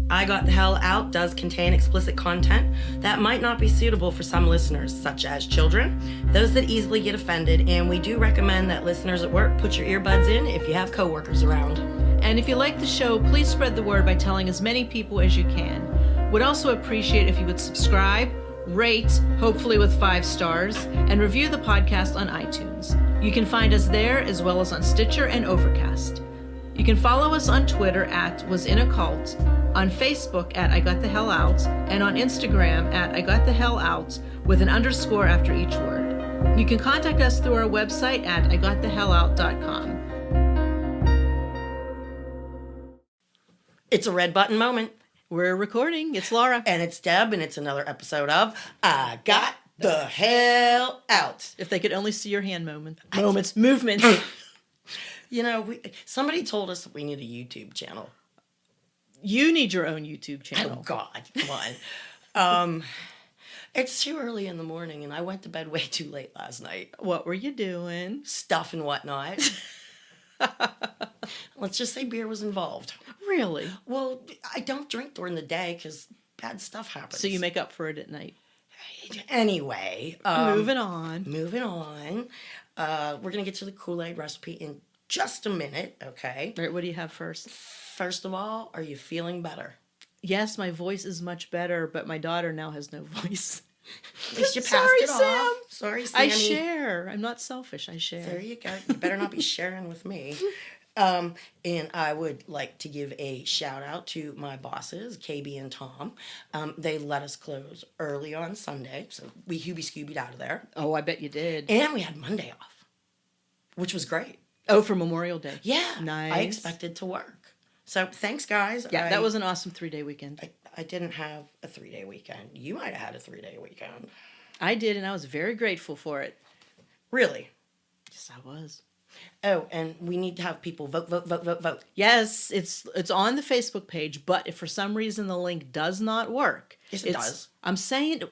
I Got the Hell Out does contain explicit content that might not be suitable for some listeners, such as children, those that easily get offended, and we do recommend that listeners at work put your earbuds in if you have coworkers around. And if you like the show, please spread the word by telling as many people as you can. Would also appreciate if you would subscribe, rate, hopefully with 5 stars, and review the podcast on iTunes. You can find us there as well as on Stitcher and Overcast. You can follow us on Twitter at WasInACult, on Facebook at I Got the Hell Out, and on Instagram at I Got the Hell Out with an underscore after each word. You can contact us through our website at IGotTheHellOut.com. It's a red button moment. We're recording. It's Laura. And it's Deb, and it's another episode of I Got the Hell Out. If they could only see your hand movements. You know, somebody told us that we need a YouTube channel. You need your own YouTube channel. Oh, God, come on. It's too early in the morning, and I went to bed way too late last night. What were you doing? Stuff and whatnot. Let's just say beer was involved. Really? Well, I don't drink during the day because bad stuff happens. So you make up for it at night. Anyway. Moving on. We're going to get to the Kool-Aid recipe in just a minute, okay? All right, what do you have first? First of all, are you feeling better? Yes, my voice is much better, but my daughter now has no voice. At least you passed Sorry, it Sam. off. Sorry, Sammy. I share. I'm not selfish. I share. There you go. You better not be sharing with me. And I would like to give a shout out to my bosses, KB and Tom. They let us close early on Sunday, so we Scoobied out of there. Oh, I bet you did. And we had Monday off, which was great. Oh, for Memorial Day. Yeah. Nice. I expected to work. So thanks, guys. Yeah, that was an awesome 3-day weekend. I didn't have a 3-day weekend. You might have had a 3-day weekend. I did, and I was very grateful for it. Really? Yes, I was. Oh, and we need to have people vote. Yes, it's on the Facebook page, but if for some reason the link does not work. Yes, it does. I'm saying,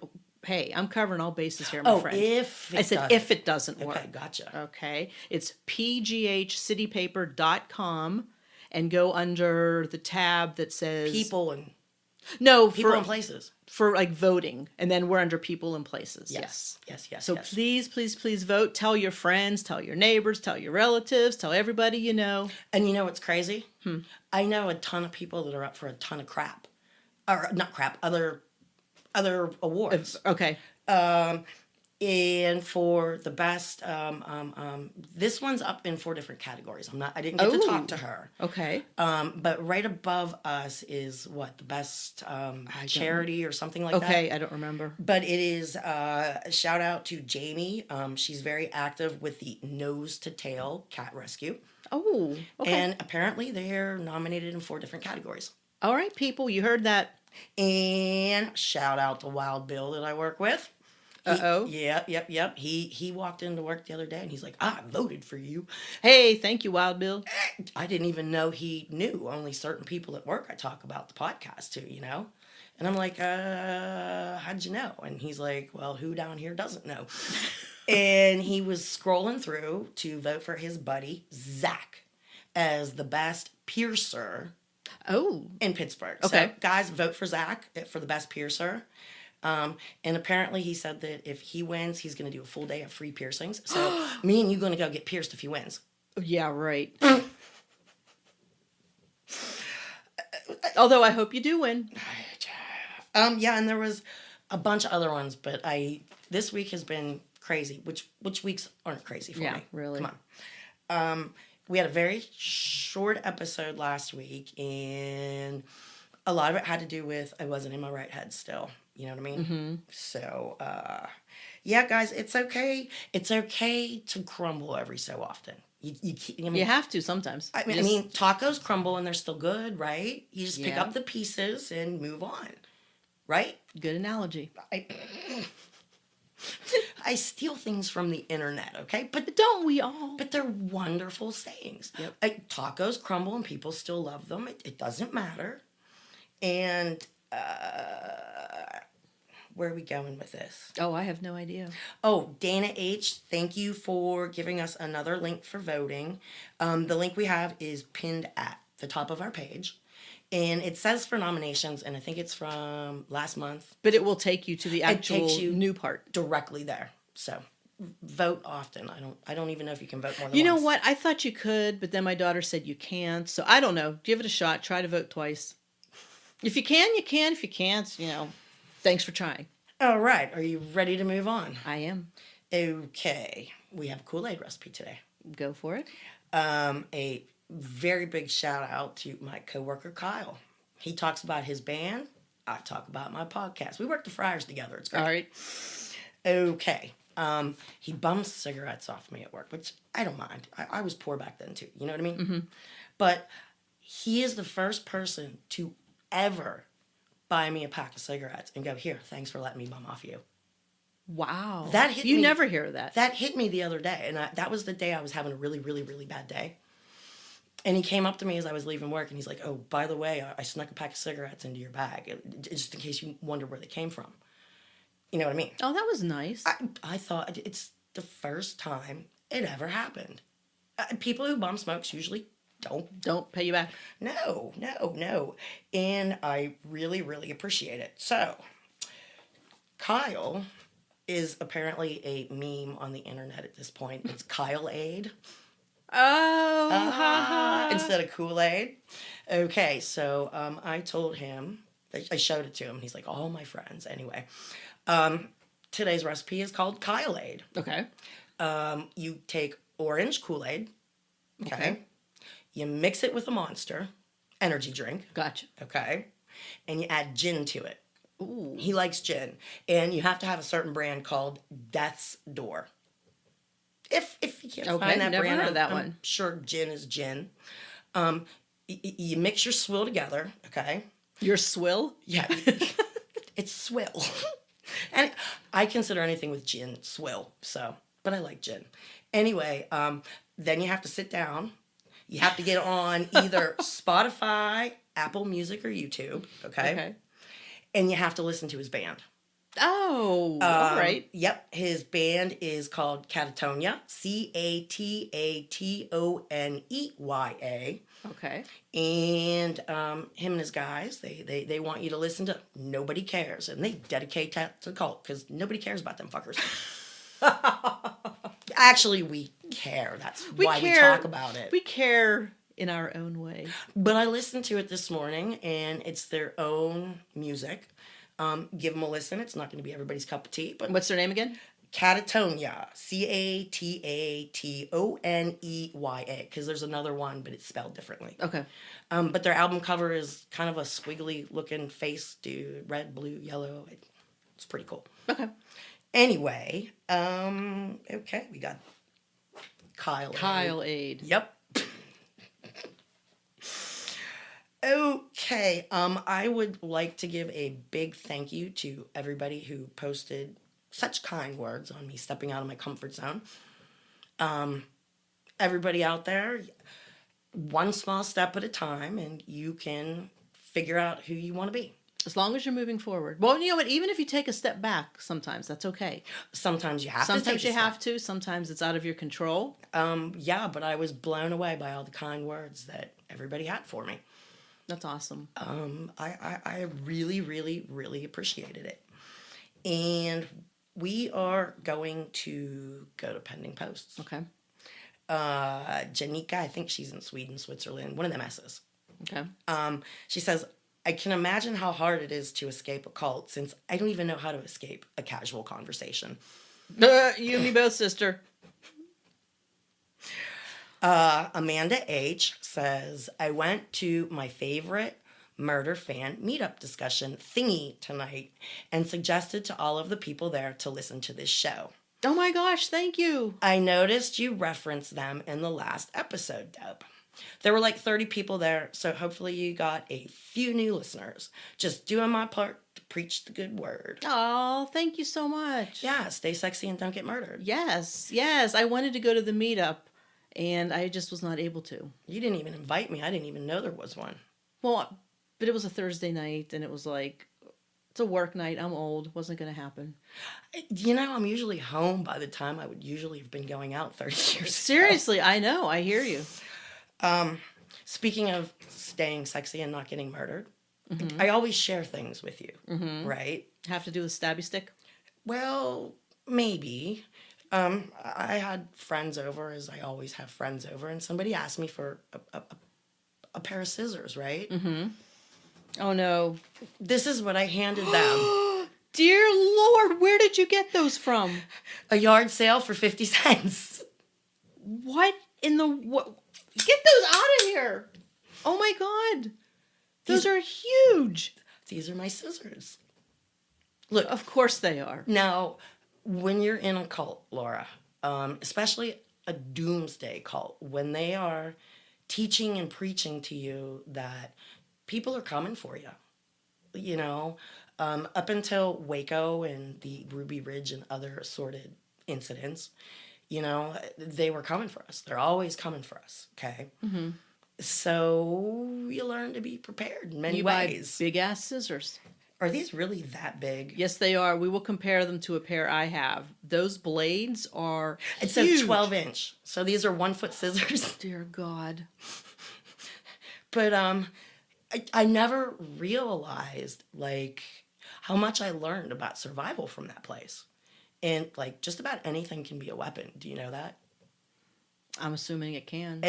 hey, I'm covering all bases here, my friend. If it doesn't work. Okay, gotcha. Okay, it's pghcitypaper.com and go under the tab that says People and places. For like voting, and then we're under people and places. Yes. So please vote. Tell your friends, tell your neighbors, tell your relatives, tell everybody you know. And you know what's crazy? I know a ton of people that are up for a ton of crap, or not crap, other awards. Okay. And for the best, this one's up in 4 different categories. I didn't get to talk to her. Okay. But right above us is the best charity or something like that. Okay, I don't remember. But it is a shout out to Jamie. She's very active with the Nose to Tail Cat Rescue. Oh, okay. And apparently they're nominated in 4 different categories. All right, people, you heard that. And shout out to Wild Bill that I work with. Yep. He walked into work the other day and he's like, I voted for you. Hey, thank you, Wild Bill. I didn't even know he knew. Only certain people at work I talk about the podcast to, you know? And I'm like, how'd you know? And he's like, well, who down here doesn't know? And he was scrolling through to vote for his buddy, Zach, as the best piercer in Pittsburgh. Okay. So, guys, vote for Zach for the best piercer. And apparently he said that if he wins, he's going to do a full day of free piercings. So me and you going to go get pierced if he wins. Yeah, right. Although I hope you do win. Yeah, and there was a bunch of other ones, but this week has been crazy. Which weeks aren't crazy for me? Yeah, really. Come on. We had a very short episode last week, and a lot of it had to do with I wasn't in my right head still. You know what I mean? Mm-hmm. So, yeah, guys, it's okay. It's okay to crumble every so often. You have to sometimes. I mean, tacos crumble and they're still good, right? You just pick up the pieces and move on, right? Good analogy. I steal things from the internet, okay? But don't we all? But they're wonderful sayings. Yep. Tacos crumble and people still love them. It doesn't matter. And where are we going with this? Oh, I have no idea. Oh, Dana H., thank you for giving us another link for voting. The link we have is pinned at the top of our page. And it says for nominations, and I think it's from last month, But it will take you to the actual takes you new part. directly there. So vote often. I don't even know if you can vote more than You know once. what? I thought you could, but then my daughter said you can't. So I don't know. Give it a shot. Try to vote twice. If you can, you can. If you can't, thanks for trying. All right. Are you ready to move on? I am. Okay. We have a Kool-Aid recipe today. Go for it. A very big shout out to my coworker Kyle. He talks about his band. I talk about my podcast. We work the fryers together. It's great. All right. Okay. He bums cigarettes off me at work, which I don't mind. I was poor back then too. You know what I mean? Mm-hmm. But he is the first person to ever buy me a pack of cigarettes and go, here, thanks for letting me bum off you. Wow. That hit You me. never hear that. That hit me the other day. And that was the day I was having a really, really, really bad day. And he came up to me as I was leaving work and he's like, oh, by the way, I snuck a pack of cigarettes into your bag, just in case you wonder where they came from. You know what I mean? Oh, that was nice. I thought it's the first time it ever happened. People who bum smokes usually Don't pay you back. No. And I really, really appreciate it. So, Kyle is apparently a meme on the internet at this point. It's Kyle-Aid. Oh, ha. Instead of Kool-Aid. Okay, so I told him, I showed it to him. He's like, all my friends. Anyway, today's recipe is called Kyle-Aid. Okay. You take orange Kool-Aid. Okay. You mix it with a Monster energy drink. Gotcha. Okay. And you add gin to it. Ooh. He likes gin. And you have to have a certain brand called Death's Door. If you can't find that never brand, heard of that I'm one. sure gin is gin. You mix your swill together, okay? Your swill? Yeah. It's swill. And I consider anything with gin swill, but I like gin. Anyway, then you have to sit down. You have to get on either Spotify, Apple Music, or YouTube, okay? And you have to listen to his band. Oh, all right. Yep, his band is called Catatonia, Catatonea. Okay. And him and his guys, they want you to listen to Nobody Cares. And they dedicate that to the cult because nobody cares about them fuckers. Actually, we care. That's why we talk about it. We care in our own way. But I listened to it this morning, and it's their own music. Give them a listen. It's not going to be everybody's cup of tea. But What's their name again? Catatonia. Catatonea. Because there's another one, but it's spelled differently. Okay. But their album cover is kind of a squiggly looking face, dude. Red, blue, yellow. It's pretty cool. Okay. Anyway, okay, we got Kyle-Aid. Kyle-Aid. Yep. Okay, I would like to give a big thank you to everybody who posted such kind words on me stepping out of my comfort zone. Everybody out there, one small step at a time, and you can figure out who you want to be. As long as you're moving forward. Well, you know what? Even if you take a step back, sometimes that's okay. Sometimes you have Sometimes to. you have to. Sometimes it's out of your control. Yeah, but I was blown away by all the kind words that everybody had for me. That's awesome. I really, really, really appreciated it. And we are going to go to Pending Posts. Okay. Janika, I think she's in Sweden, Switzerland, one of them S's. Okay. She says, I can imagine how hard it is to escape a cult since I don't even know how to escape a casual conversation. You and me both, sister. Amanda H. says, I went to my favorite murder fan meetup discussion thingy tonight and suggested to all of the people there to listen to this show. Oh my gosh, thank you. I noticed you referenced them in the last episode, Deb. There were like 30 people there, so hopefully you got a few new listeners. Just doing my part to preach the good word. Oh, thank you so much. Yeah, stay sexy and don't get murdered. Yes. I wanted to go to the meetup, and I just was not able to. You didn't even invite me. I didn't even know there was one. Well, but it was a Thursday night, and it was like, it's a work night. I'm old. Wasn't going to happen. You know, I'm usually home by the time I would usually have been going out 30 years ago. Seriously, I know. I hear you. Speaking of staying sexy and not getting murdered. I always share things with you, right? Have to do with stabby stick? Well, maybe. I had friends over, as I always have friends over, and somebody asked me for a pair of scissors, right? Oh, no. This is what I handed them. Dear Lord, where did you get those from? A yard sale for 50 cents. What in the... What? Get those out of here. Oh, my God. Those are huge. These are my scissors. Look, Of course they are. now, when you're in a cult, Laura, especially a doomsday cult, when they are teaching and preaching to you that people are coming for you, you know, up until Waco and the Ruby Ridge and other assorted incidents, you know, they were coming for us. They're always coming for us, okay? So you learn to be prepared in many You ways. buy big-ass scissors. Are these really that big? Yes, they are. We will compare them to a pair I have. Those blades are It huge. says 12-inch. So these are 1-foot scissors. Dear God. But I never realized like how much I learned about survival from that place. And like just about anything can be a weapon. Do you know that? I'm assuming it can.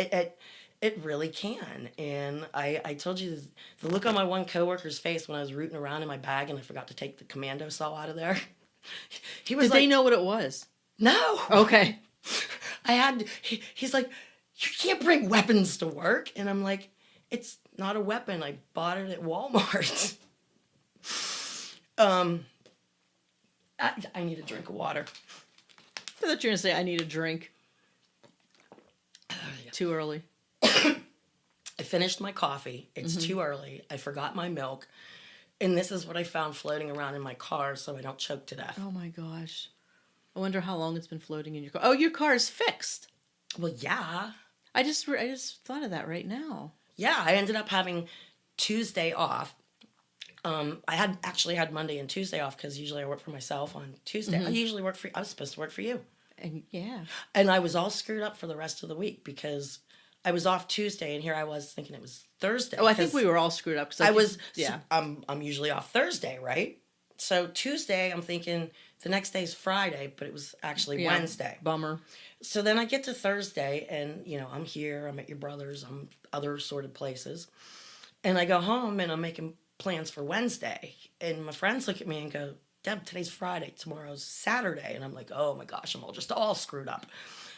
It really can. And I told you the look on my one coworker's face when I was rooting around in my bag and I forgot to take the commando saw out of there. He was Did like, they know what it was? no. Okay. He's like, you can't bring weapons to work. And I'm like, it's not a weapon. I bought it at Walmart. I need a drink of water. I thought you were going to say, I need a drink. Too early. I finished my coffee. It's too early. I forgot my milk. And this is what I found floating around in my car so I don't choke to death. Oh my gosh. I wonder how long it's been floating in your car. Oh, your car is fixed. Well, yeah. I just thought of that right now. Yeah, I ended up having Tuesday off. I actually had Monday and Tuesday off because usually I work for myself on Tuesday. I was supposed to work for you. And yeah. And I was all screwed up for the rest of the week because I was off Tuesday and here I was thinking it was Thursday. Oh, I think we were all screwed up. Yeah. I'm usually off Thursday, right? So Tuesday, I'm thinking the next day's Friday, but it was actually Yeah, Wednesday. Bummer. So then I get to Thursday and, you know, I'm here, I'm at your brother's, I'm other assorted places. And I go home and I'm making plans for Wednesday. And my friends look at me and go, Deb, today's Friday, tomorrow's Saturday. And I'm like, oh my gosh, I'm all screwed up.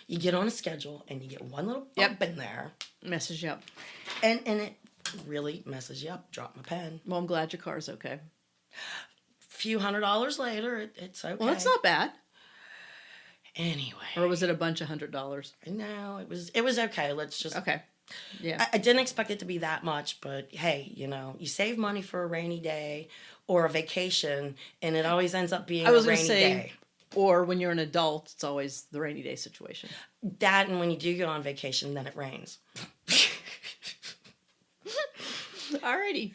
You get on a schedule and you get one little bump in there. Messes you up. And it really messes you up. Drop my pen. Well, I'm glad your car's okay. Few $100s later, it's okay. Well, that's not bad. Anyway. Or was it a bunch of $100? No, it was okay. Let's just... Okay. Yeah. I didn't expect it to be that much, but hey, you know, you save money for a rainy day or a vacation, and it always ends up being a rainy day. Or when you're an adult, it's always the rainy day situation. That, and when you do go on vacation, then it rains. Alrighty.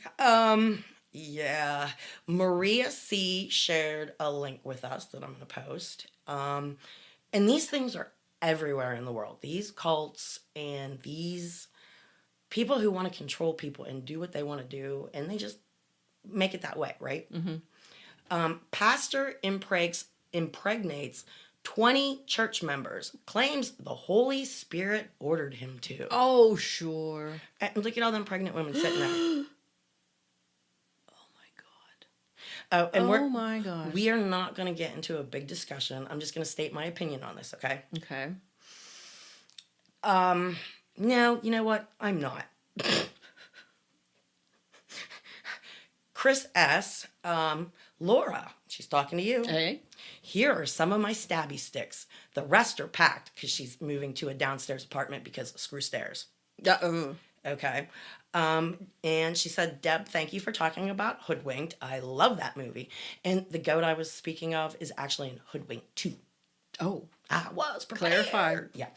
Yeah. Maria C. shared a link with us that I'm going to post. And these things are everywhere in the world. These cults and these people who want to control people and do what they want to do, and they just make it that way, right? Pastor impregnates 20 church members, claims the Holy Spirit ordered him to. Oh, sure. And look at all them pregnant women sitting there. Oh, my God. And my gosh. we are not going to get into a big discussion. I'm just going to state my opinion on this, okay? Okay. No, you know what? I'm not. Chris S., Laura, she's talking to you. Hey. Here are some of my stabby sticks. The rest are packed because she's moving to a downstairs apartment because screw stairs. Uh-oh. Okay. And she said, Deb, thank you for talking about Hoodwinked. I love that movie. And the goat I was speaking of is actually in Hoodwinked 2. Oh. I was prepared. Clarify. Yeah.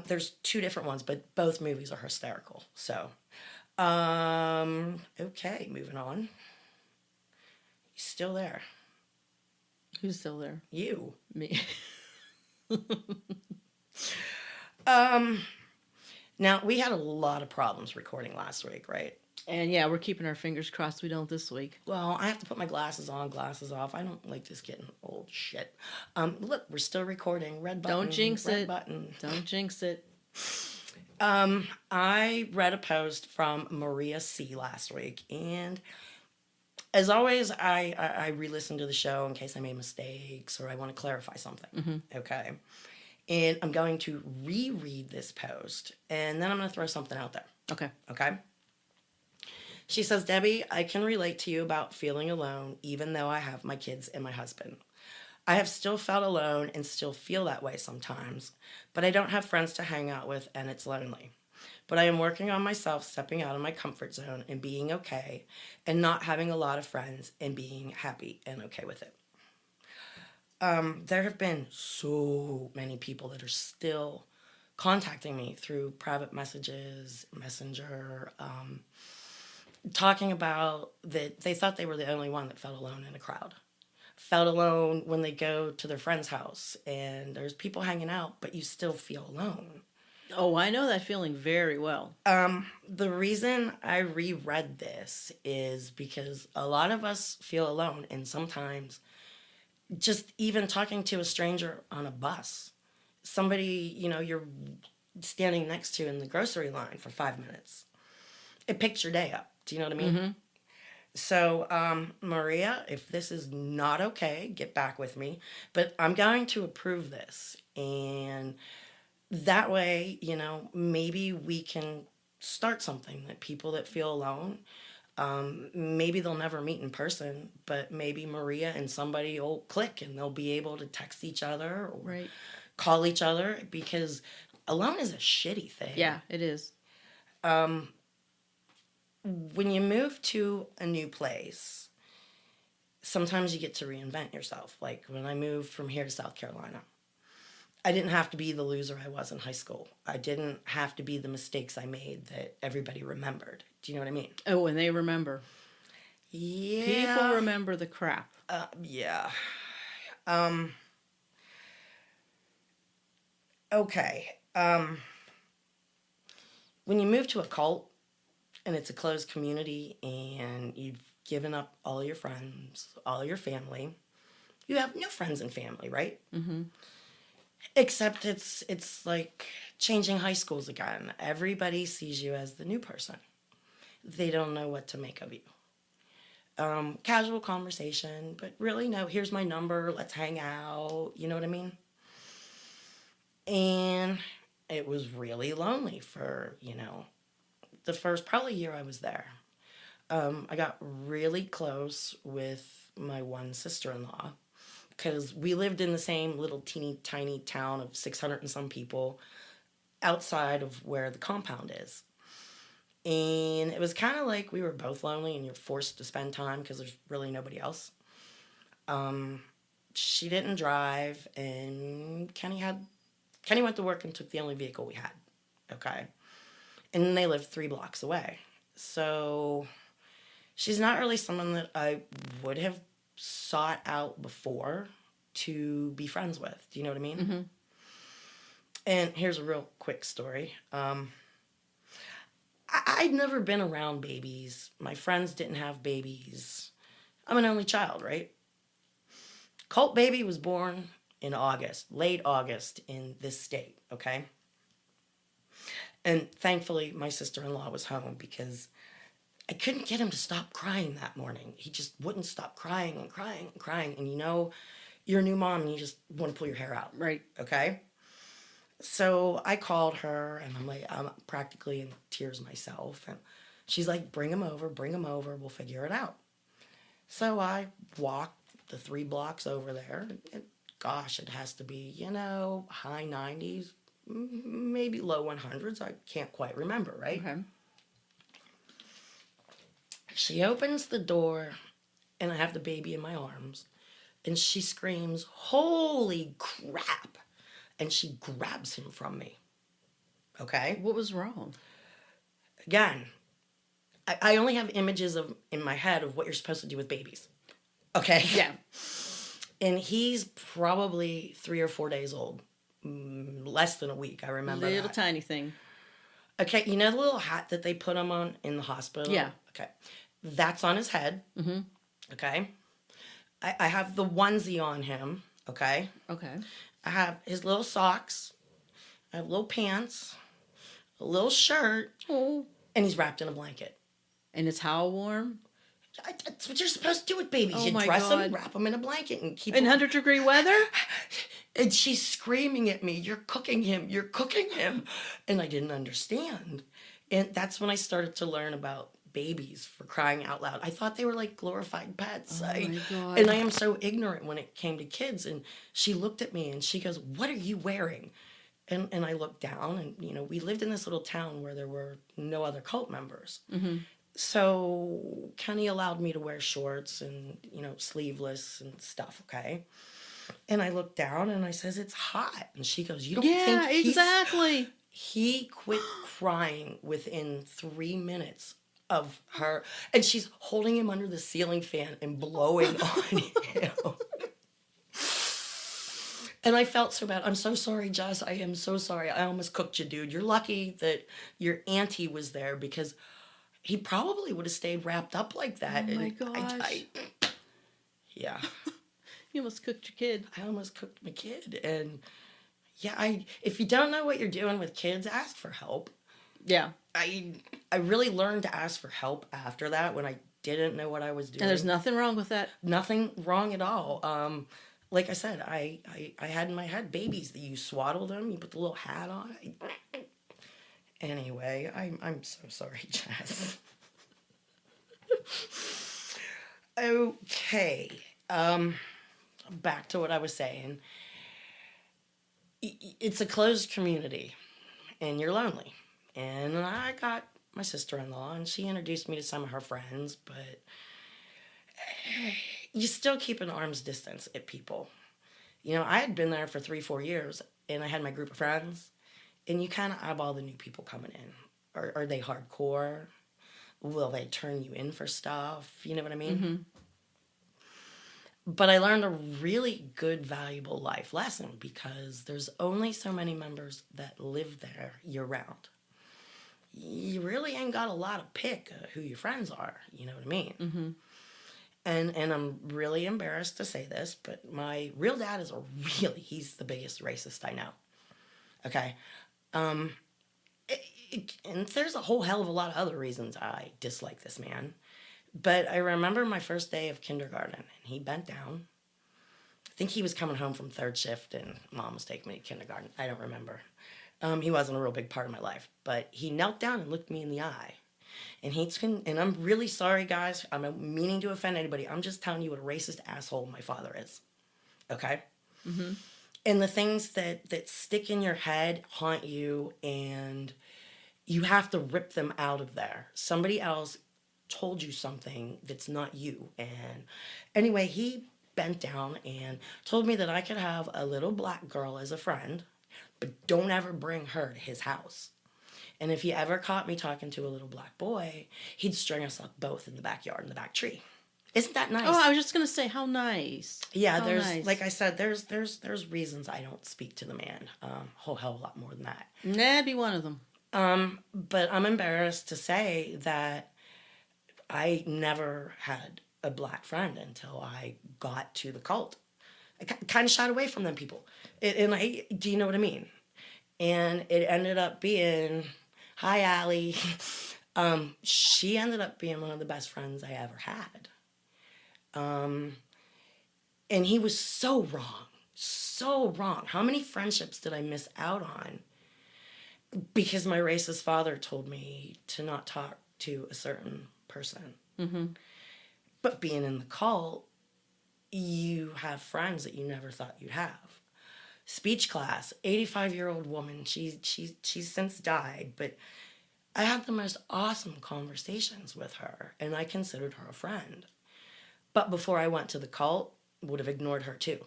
There's 2 different ones, but both movies are hysterical. So, okay, moving on. You still there? Who's still there? You. Me. Now, we had a lot of problems recording last week, right? And yeah, we're keeping our fingers crossed we don't this week. Well, I have to put my glasses on, glasses off. I don't like this getting old shit. Look, we're still recording. Red button. Don't jinx red it. Button. Don't jinx it. I read a post from Maria C. last week, and as always, I re-listen to the show in case I made mistakes or I want to clarify something. Okay. And I'm going to reread this post, and then I'm going to throw something out there. Okay. Okay. She says, Debbie, I can relate to you about feeling alone, even though I have my kids and my husband. I have still felt alone and still feel that way sometimes, but I don't have friends to hang out with, and it's lonely. But I am working on myself, stepping out of my comfort zone and being okay, and not having a lot of friends and being happy and okay with it. There have been so many people that are still contacting me through private messages, Messenger, talking about that they thought they were the only one that felt alone in a crowd. Felt alone when they go to their friend's house and there's people hanging out, but you still feel alone. Oh, I know that feeling very well. The reason I reread this is because a lot of us feel alone, and sometimes just even talking to a stranger on a bus, somebody, you're standing next to in the grocery line for 5 minutes. It picks your day up. Do you know what I mean? Mm-hmm. So, Maria, if this is not okay, get back with me. But I'm going to approve this. And that way, maybe we can start something that people that feel alone, maybe they'll never meet in person, but maybe Maria and somebody will click and they'll be able to text each other or Right. call each other, because alone is a shitty thing. Yeah, it is. When you move to a new place, sometimes you get to reinvent yourself. Like when I moved from here to South Carolina, I didn't have to be the loser I was in high school. I didn't have to be the mistakes I made that everybody remembered. Do you know what I mean? Oh, and they remember. Yeah. People remember the crap. Yeah. Okay. When you move to a cult and it's a closed community and you've given up all your friends, all your family, you have new friends and family, right? Mm-hmm. Except it's like changing high schools again. Everybody sees you as the new person. They don't know what to make of you. Casual conversation, but really, no, here's my number, let's hang out, you know what I mean? And it was really lonely for, the first probably year I was there. I got really close with my one sister-in-law because we lived in the same little teeny tiny town of 600 and some people outside of where the compound is. And it was kind of like we were both lonely and you're forced to spend time because there's really nobody else. She didn't drive, and Kenny went to work and took the only vehicle we had. Okay. And they lived 3 blocks away. So she's not really someone that I would have sought out before to be friends with. Do you know what I mean? Mm-hmm. And here's a real quick story. I'd never been around babies. My friends didn't have babies. I'm an only child, right? Colt baby was born in August, late August in this state, okay? And thankfully, my sister-in-law was home because I couldn't get him to stop crying that morning. He just wouldn't stop crying and crying and crying. And you're a new mom and you just want to pull your hair out. Right. Okay? So I called her and I'm practically in tears myself. And she's like, bring him over, we'll figure it out. So I walked the 3 blocks over there. And gosh, it has to be, high 90s, maybe low 100s. I can't quite remember, right? Okay. She opens the door and I have the baby in my arms and she screams, "Holy crap!" And she grabs him from me. Okay? What was wrong? Again, I only have images in my head of what you're supposed to do with babies. Okay? Yeah. And he's probably 3 or 4 days old. Less than a week, I remember Little that. tiny thing. Okay, you know the little hat that they put him on in the hospital? Yeah. Okay. That's on his head. Mm-hmm. Okay. I have the onesie on him. Okay. Okay. I have his little socks. I have little pants, a little shirt, Oh. and he's wrapped in a blanket. And it's how warm? That's what you're supposed to do with babies. Oh You my dress them, God. wrap them in a blanket, and keep In them. 100-degree weather? And she's screaming at me, "You're cooking him, you're cooking him." And I didn't understand. And that's when I started to learn about babies, for crying out loud. I thought they were like glorified pets. Oh my God. And I am so ignorant when it came to kids. And she looked at me and she goes, "What are you wearing?" And I looked down, and we lived in this little town where there were no other cult members. Mm-hmm. So Kenny allowed me to wear shorts and, sleeveless and stuff, okay? And I looked down and I says, "It's hot." And she goes, "You don't Yeah, think exactly. He quit crying within 3 minutes of her. And she's holding him under the ceiling fan and blowing on him. And I felt so bad. "I'm so sorry, Jess. I am so sorry. I almost cooked you, dude. You're lucky that your auntie was there, because he probably would have stayed wrapped up like that." Oh my And gosh. Yeah. You almost cooked your kid. I almost cooked my kid. And yeah, if you don't know what you're doing with kids, ask for help. Yeah. I really learned to ask for help after that, when I didn't know what I was doing. And there's nothing wrong with that. Nothing wrong at all. Like I said, I had in my head babies that you swaddle them, you put the little hat on. Anyway, I'm so sorry, Jess. Okay. Back to what I was saying. It's a closed community, and you're lonely. And I got my sister-in-law, and she introduced me to some of her friends, but you still keep an arm's distance at people. I had been there for 3-4 years, and I had my group of friends, and you kind of eyeball the new people coming in. Are they hardcore? Will they turn you in for stuff? You know what I mean? Mm-hmm. But I learned a really good, valuable life lesson, because there's only so many members that live there year-round. You really ain't got a lot of pick who your friends are. You know what I mean? Mm-hmm. And I'm really embarrassed to say this, but my real dad is he's the biggest racist I know. Okay? And there's a whole hell of a lot of other reasons I dislike this man. But I remember my first day of kindergarten, and he bent down. I think he was coming home from third shift, and Mom was taking me to kindergarten. I don't remember. He wasn't a real big part of my life. But he knelt down and looked me in the eye. And I'm really sorry, guys. I'm not meaning to offend anybody. I'm just telling you what a racist asshole my father is. Okay? Mm-hmm. And the things that stick in your head haunt you, and you have to rip them out of there. Somebody else told you something that's not you. And anyway, he bent down and told me that I could have a little black girl as a friend, but don't ever bring her to his house. And if he ever caught me talking to a little black boy, he'd string us up both in the backyard in the back tree. Isn't that nice? Oh, I was just gonna say, how nice. Yeah, How there's nice. like I said, there's reasons I don't speak to the man. Whole hell of a lot more than that. That'd be one of them. But I'm embarrassed to say that I never had a black friend until I got to the cult. I kind of shied away from them people. Do you know what I mean? And it ended up being, hi, Allie. She ended up being one of the best friends I ever had. And he was so wrong. So wrong. How many friendships did I miss out on? Because my racist father told me to not talk to a certain person. Mm-hmm. But being in the cult, you have friends that you never thought you'd have. Speech class, 85-year-old woman. She's since died, but I had the most awesome conversations with her, and I considered her a friend. But before I went to the cult, would have ignored her too.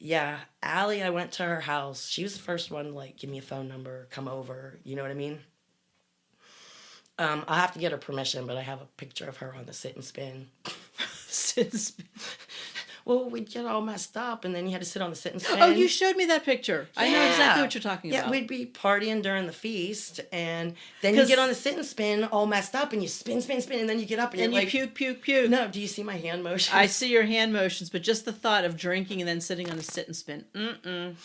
Yeah, Allie, I went to her house. She was the first one to give me a phone number, come over, you know what I mean? I have to get her permission, but I have a picture of her on the sit and spin. Sit and spin. Well, we'd get all messed up, and then you had to sit on the sit and spin. Oh, you showed me that picture. I know exactly Yeah. what you're talking about. Yeah, we'd be partying during the feast, and then you get on the sit and spin all messed up, and you spin, spin, spin, and then you get up, and and you're you like, puke, puke, puke. no, do you see my hand motion? I see your hand motions, but just the thought of drinking and then sitting on a sit and spin. Mm-mm.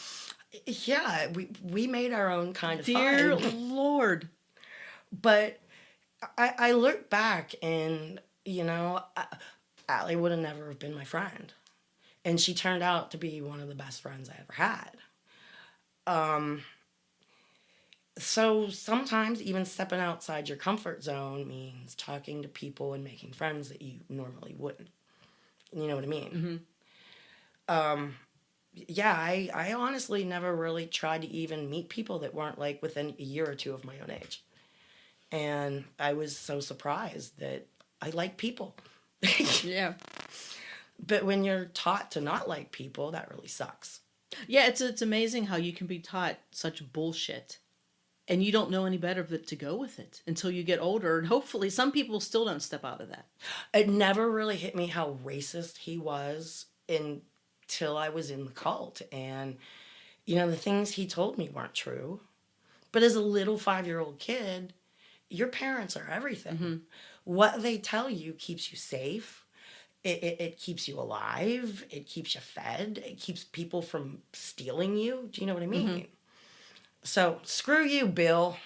Yeah, we made our own kind of Dear fun. Lord. But I look back, and, you know, Allie would have never have been my friend. And she turned out to be one of the best friends I ever had. So sometimes even stepping outside your comfort zone means talking to people and making friends that you normally wouldn't. You know what I mean? Mm-hmm. Yeah, I honestly never really tried to even meet people that weren't like within a year or two of my own age. And I was so surprised that I like people. Yeah. But when you're taught to not like people, that really sucks. Yeah, it's amazing how you can be taught such bullshit and you don't know any better but to go with it until you get older. And hopefully some people still don't step out of that. It never really hit me how racist he was until I was in the cult. And, you know, the things he told me weren't true. But as a little 5-year-old kid, your parents are everything. Mm-hmm. What they tell you keeps you safe. It keeps you alive. It keeps you fed. It keeps people from stealing you. Do you know what I mean? Mm-hmm. So, screw you, Bill.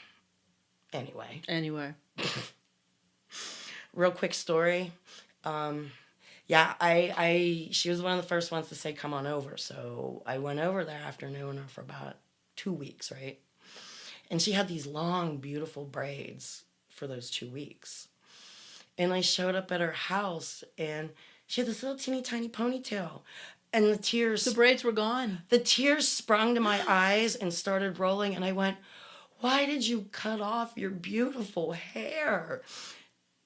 Anyway, real quick story. Yeah, she was one of the first ones to say, come on over. So I went over there after knowing her for about 2 weeks, right? And she had these long, beautiful braids for those 2 weeks. And I showed up at her house, and she had this little teeny tiny ponytail. And the braids were gone. The tears sprung to my eyes and started rolling. And I went, why did you cut off your beautiful hair?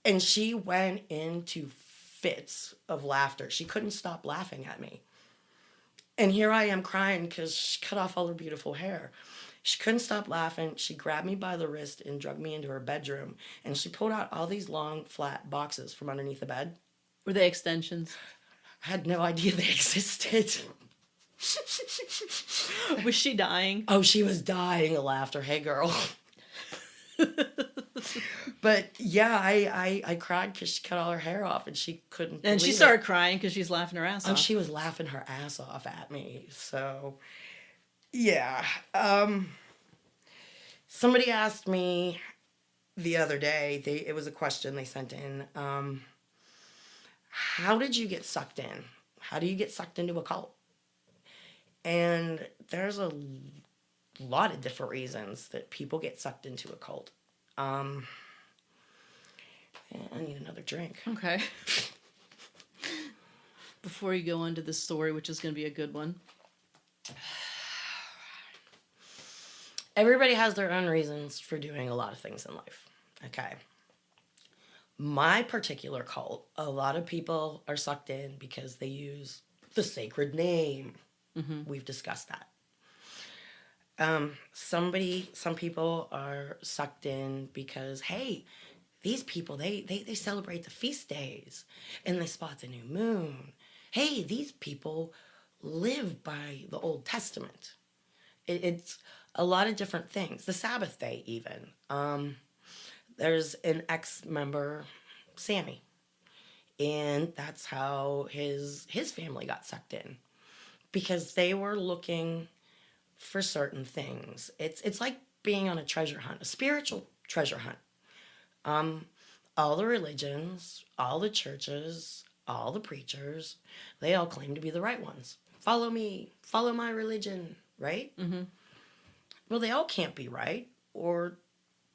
And she went into fits of laughter. She couldn't stop laughing at me. And here I am crying because she cut off all her beautiful hair. She couldn't stop laughing. She grabbed me by the wrist and dragged me into her bedroom. And she pulled out all these long, flat boxes from underneath the bed. Were they extensions? I had no idea they existed. Was she dying? Oh, she was dying of laughter. Hey, girl. But yeah, I cried because she cut all her hair off and she couldn't. And she started crying because she's laughing her ass off. Oh, she was laughing her ass off at me. So, yeah. Somebody asked me the other day. It was a question they sent in. How did you get sucked in? How do you get sucked into a cult? And there's a lot of different reasons that people get sucked into a cult. I need another drink. Okay. Before you go into this story, which is going to be a good one. Everybody has their own reasons for doing a lot of things in life. Okay. My particular cult, a lot of people are sucked in because they use the sacred name. Mm-hmm. We've discussed that. Some people are sucked in because, hey, these people, they celebrate the feast days and they spot the new moon. Hey, these people live by the Old Testament. It's a lot of different things. The Sabbath day, even. There's an ex-member, Sammy, and that's how his family got sucked in because they were looking for certain things. It's like being on a treasure hunt, a spiritual treasure hunt. All the religions, all the churches, all the preachers, they all claim to be the right ones. Follow me, follow my religion, right? Mm-hmm. Well, they all can't be right, or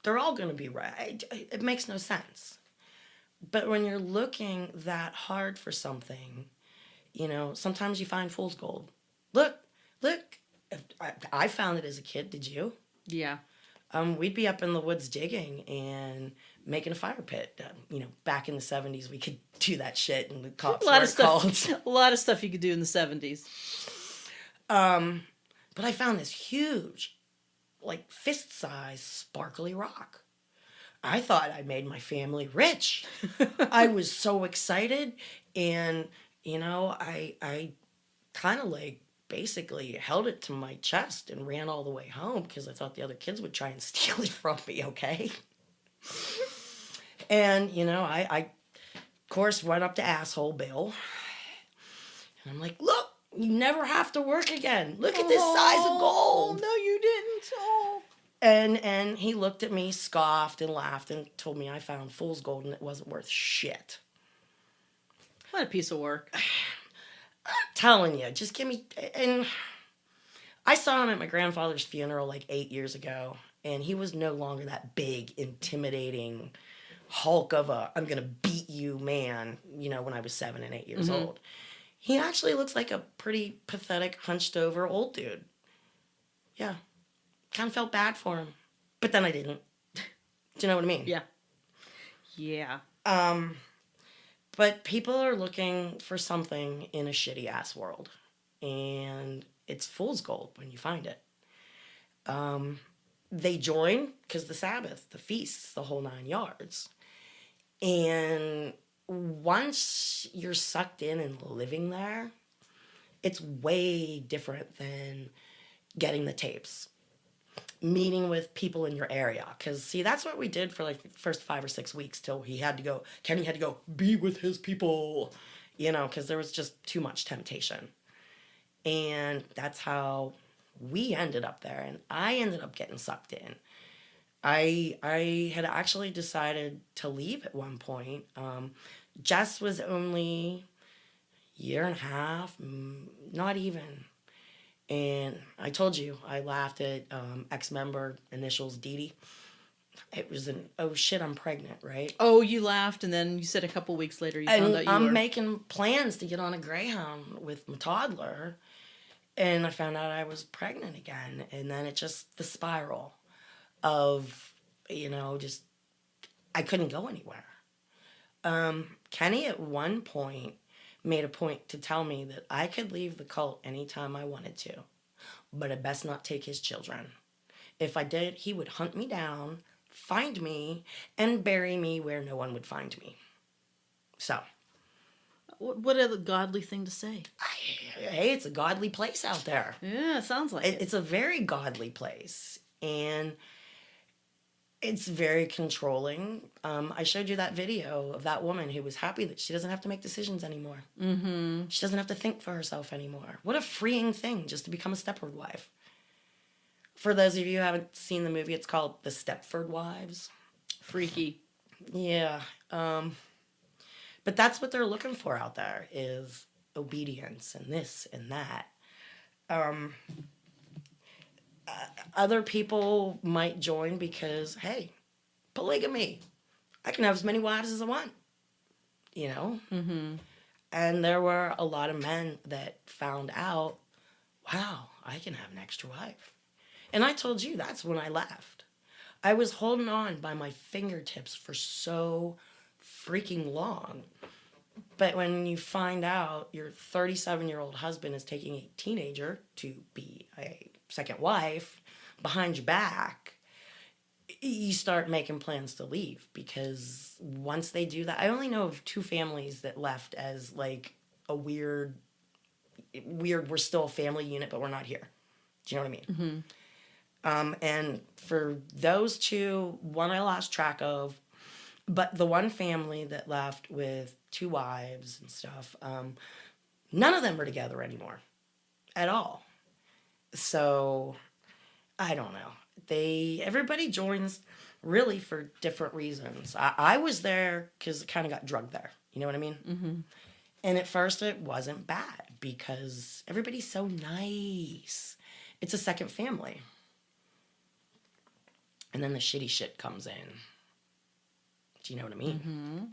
they're all going to be right. It makes no sense. But when you're looking that hard for something, you know, sometimes you find fool's gold. Look. I found it as a kid. Did you? Yeah. We'd be up in the woods digging and making a fire pit. You know, back in the 70s, we could do that shit, and the cops weren't called. A lot of stuff you could do in the 70s. But I found this huge, like fist-sized, sparkly rock. I thought I made my family rich. I was so excited, and I kind of like basically held it to my chest and ran all the way home because I thought the other kids would try and steal it from me, okay? And, I of course went up to asshole Bill. And I'm like, look, you never have to work again. Look at this size of gold. No, you didn't. Oh. And he looked at me, scoffed and laughed and told me I found fool's gold and it wasn't worth shit. What a piece of work. I'm telling you, just give me. And I saw him at my grandfather's funeral like 8 years ago, and he was no longer that big, intimidating hulk of a I'm gonna beat you man, when I was 7 and 8 years old. He actually looks like a pretty pathetic, hunched over old dude. Yeah. Kind of felt bad for him. But then I didn't. Do you know what I mean? Yeah. Yeah. But people are looking for something in a shitty ass world. And it's fool's gold when you find it. They join because the Sabbath, the feasts, the whole 9 yards. And once you're sucked in and living there, it's way different than getting the tapes, meeting with people in your area. Because, see, that's what we did for like the first 5 or 6 weeks till Kenny had to go be with his people, because there was just too much temptation. And that's how we ended up there. And I ended up getting sucked in. I had actually decided to leave at one point. Jess was only a year and a half, not even. And I told you, I laughed at ex-member initials Dee Dee. It was oh shit, I'm pregnant, right? Oh, you laughed, and then you said a couple weeks later you found out you I'm were... making plans to get on a Greyhound with my toddler. And I found out I was pregnant again. And then it just, the spiral of, just, I couldn't go anywhere. Kenny at one point made a point to tell me that I could leave the cult anytime I wanted to, but I best not take his children. If I did, he would hunt me down, find me, and bury me where no one would find me. So. What a godly thing to say. Hey, it's a godly place out there. Yeah, it sounds like it. It's a very godly place. And it's very controlling. I showed you that video of that woman who was happy that she doesn't have to make decisions anymore. Mm-hmm. She doesn't have to think for herself anymore. What a freeing thing just to become a Stepford wife. For those of you who haven't seen the movie, it's called The Stepford Wives. Freaky. Yeah. But that's what they're looking for out there is obedience and this and that. Other people might join because, hey, polygamy. I can have as many wives as I want, Mm-hmm. And there were a lot of men that found out, wow, I can have an extra wife. And I told you that's when I left. I was holding on by my fingertips for so freaking long. But when you find out your 37-year-old husband is taking a teenager to be a second wife behind your back, you start making plans to leave. Because once they do that, I only know of 2 families that left as like a weird, we're still a family unit, but we're not here. Do you know what I mean? Mm-hmm. And for those 2, one I lost track of, but the one family that left with 2 wives and stuff, none of them are together anymore at all. So, I don't know. Everybody joins really for different reasons. I was there because I kind of got drugged there. You know what I mean? Mm-hmm. And at first it wasn't bad because everybody's so nice. It's a second family. And then the shitty shit comes in. Do you know what I mean? Mm-hmm.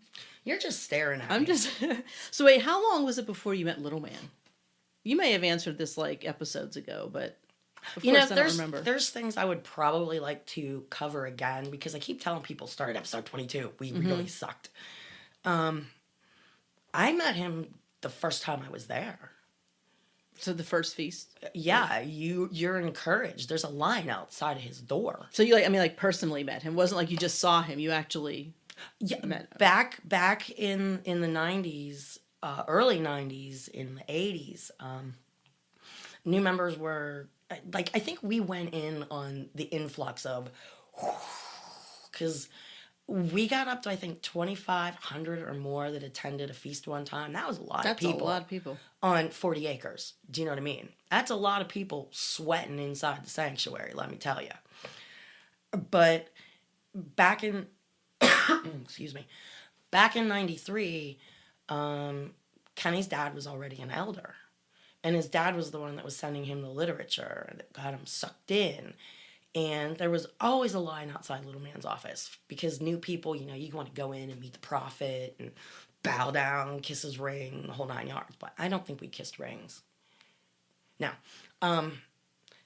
You're just staring at me. So wait, how long was it before you met Little Man? You may have answered this like episodes ago, but of course I don't remember. There's things I would probably like to cover again because I keep telling people start at episode 22. We really sucked. I met him the first time I was there. So the first feast? Yeah, you're encouraged. There's a line outside of his door. So you personally met him. It wasn't like you just saw him. You actually met him. Back in the 90s, early 90s, in the 80s, new members were, like, I think we went in on the influx of, because we got up to, I think, 2,500 or more that attended a feast one time. That was a lot of That's people. a lot of people. On 40 acres. Do you know what I mean? That's a lot of people sweating inside the sanctuary, let me tell you. But back in, excuse me, back in 93, Kenny's dad was already an elder. And his dad was the one that was sending him the literature that got him sucked in. And there was always a line outside Little Man's office because new people, you want to go in and meet the prophet and bow down, kiss his ring, the whole 9 yards. But I don't think we kissed rings. No.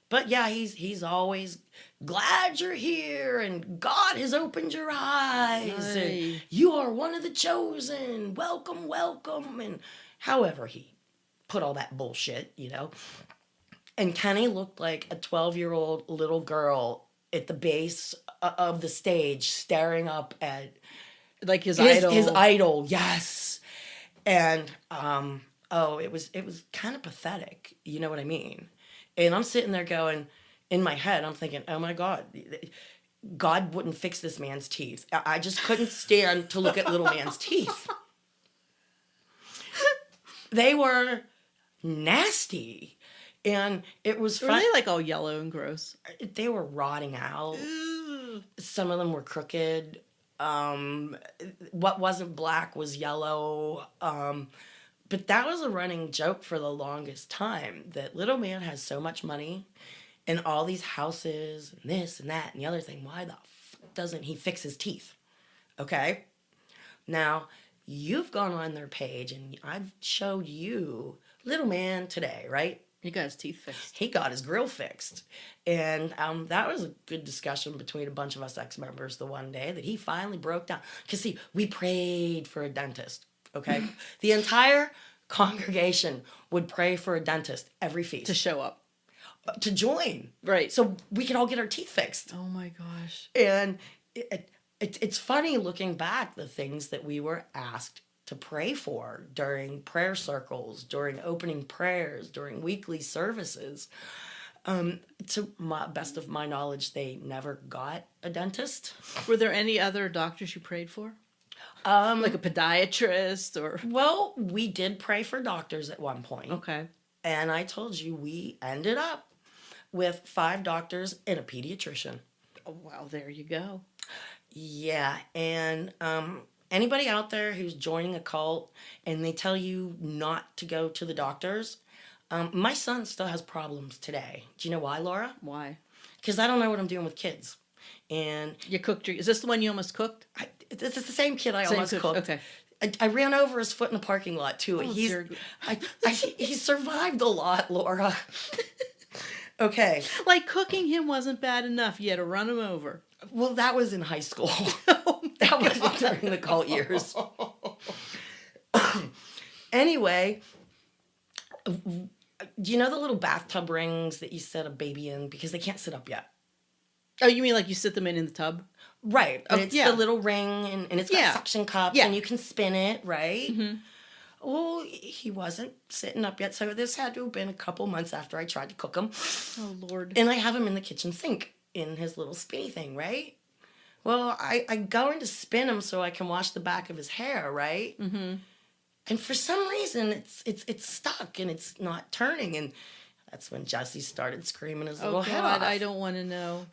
But yeah, he's always glad you're here and God has opened your eyes. And you are one of the chosen. Welcome, welcome. And however he put all that bullshit, And Kenny looked like a 12-year-old little girl at the base of the stage staring up at like his idol. His idol, yes. And it was kind of pathetic. You know what I mean? And I'm sitting there going, in my head, I'm thinking, oh my God, God wouldn't fix this man's teeth. I just couldn't stand to look at little man's teeth. They were nasty. And it was fun. Were they like all yellow and gross? They were rotting out. Some of them were crooked. What wasn't black was yellow. But that was a running joke for the longest time, that little man has so much money and all these houses and this and that and the other thing. Why the doesn't he fix his teeth? Okay? Now, you've gone on their page and I've showed you little man today, right? He got his teeth fixed. He got his grill fixed. And that was a good discussion between a bunch of us ex-members the one day that he finally broke down. Because, see, we prayed for a dentist, okay? The entire congregation would pray for a dentist every feast. To show up. To join. Right. So we could all get our teeth fixed. Oh, my gosh. And it's funny looking back, the things that we were asked to pray for during prayer circles, during opening prayers, during weekly services. To my best of my knowledge, they never got a dentist. Were there any other doctors you prayed for? Like a podiatrist or... Well, we did pray for doctors at one point. Okay. And I told you we ended up with 5 doctors and a pediatrician. Oh, wow, there you go. Yeah, and anybody out there who's joining a cult and they tell you not to go to the doctors, my son still has problems today. Do you know why, Laura? Why? Because I don't know what I'm doing with kids. And you cooked is this the one you almost cooked? It's the same kid I almost cooked. Okay. I ran over his foot in the parking lot too. Oh, he survived a lot, Laura. Okay. Like cooking him wasn't bad enough. You had to run him over. Well, that was in high school. Oh, that wasn't during the cult years. Anyway, do you know the little bathtub rings that you set a baby in because they can't sit up yet? Oh, you mean like you sit them in the tub? Right. And it's the little ring and it's got suction cups and you can spin it, right? Mm-hmm. Well, he wasn't sitting up yet, so this had to have been a couple months after I tried to cook him. Oh, Lord. And I have him in the kitchen sink in his little spinny thing, right? Well, I go in to spin him so I can wash the back of his hair, right? Mm-hmm. And for some reason, it's stuck and it's not turning. And that's when Jesse started screaming his little head off. I don't want to know.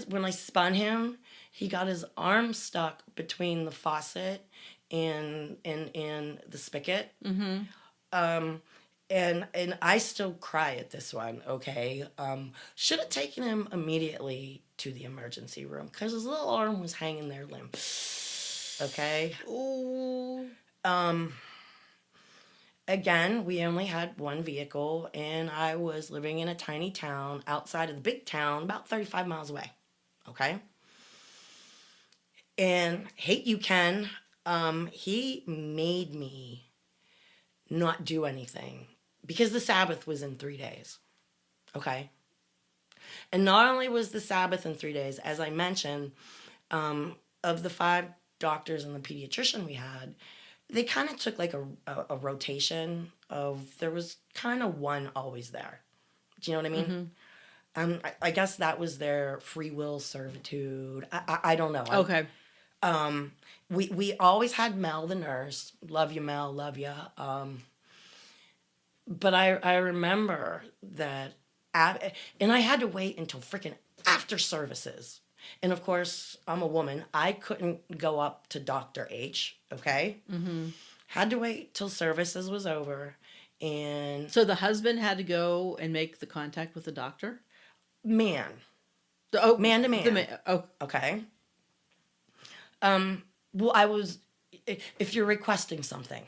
When I spun him, he got his arm stuck between the faucet and the spigot. Mm-hmm. And I still cry at this one, okay? Should have taken him immediately to the emergency room because his little arm was hanging there limp. Okay? Oh. Again, we only had one vehicle, and I was living in a tiny town outside of the big town, about 35 miles away. Okay? And hate you, Ken. He made me not do anything because the Sabbath was in 3 days. Okay? And not only was the Sabbath in 3 days, as I mentioned, of the 5 doctors and the pediatrician we had, they kind of took like a rotation of, there was kind of one always there. Do you know what I mean? I guess that was their free will servitude. I don't know. Okay. We always had Mel the nurse. Love you, Mel. Love you. But I remember that, and I had to wait until freaking after services. And of course, I'm a woman. I couldn't go up to Dr. H. Okay. Had to wait till services was over, and So the husband had to go and make the contact with the doctor? man, Oh, man to man. Oh, Okay. Well, I was, if you're requesting something,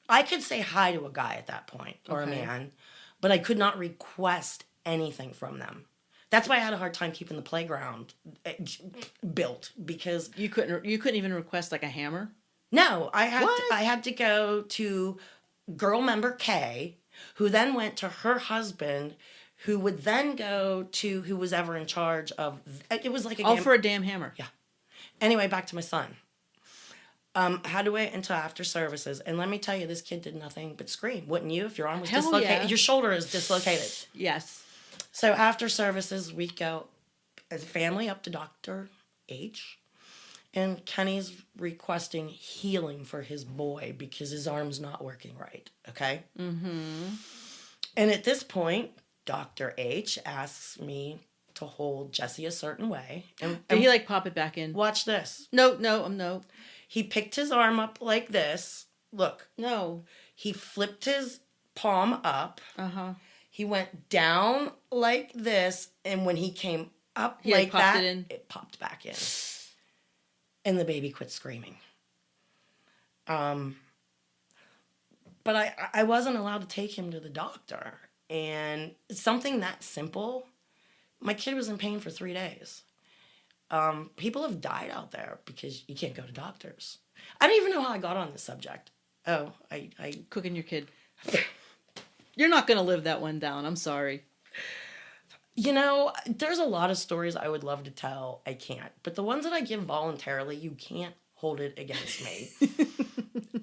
I could say hi to a guy at that point, or Okay. a man, but I could not request anything from them. That's why I had a hard time keeping the playground built, because you couldn't even request like a hammer? no, What? I had to go to girl member K, who then went to her husband, who would then go to who was ever in charge of. It was like a All game. for a damn hammer. Yeah. Anyway, back to my son. Had to wait until after services, and let me tell you, this kid did nothing but scream. Wouldn't you? If your arm was Hell dislocated, yeah. your shoulder is dislocated. Yes. So after services, we go as a family up to Dr. H. And Kenny's requesting healing for his boy because his arm's not working right. Okay? And at this point, Dr. H asks me to hold Jesse a certain way. And Did he like pop it back in? watch this. No. He picked his arm up like this. Look, No. he flipped his palm up. Uh-huh. He went down like this. And when he came up He, like, like popped that, it in? it popped back in. And the baby quit screaming. But I wasn't allowed to take him to the doctor. And something that simple, my kid was in pain for 3 days. People have died out there because you can't go to doctors. I don't even know how I got on this subject. Oh, I Cooking your kid. You're not going to live that one down. I'm sorry. You know, there's a lot of stories I would love to tell. I can't. But the ones that I give voluntarily, you can't hold it against me.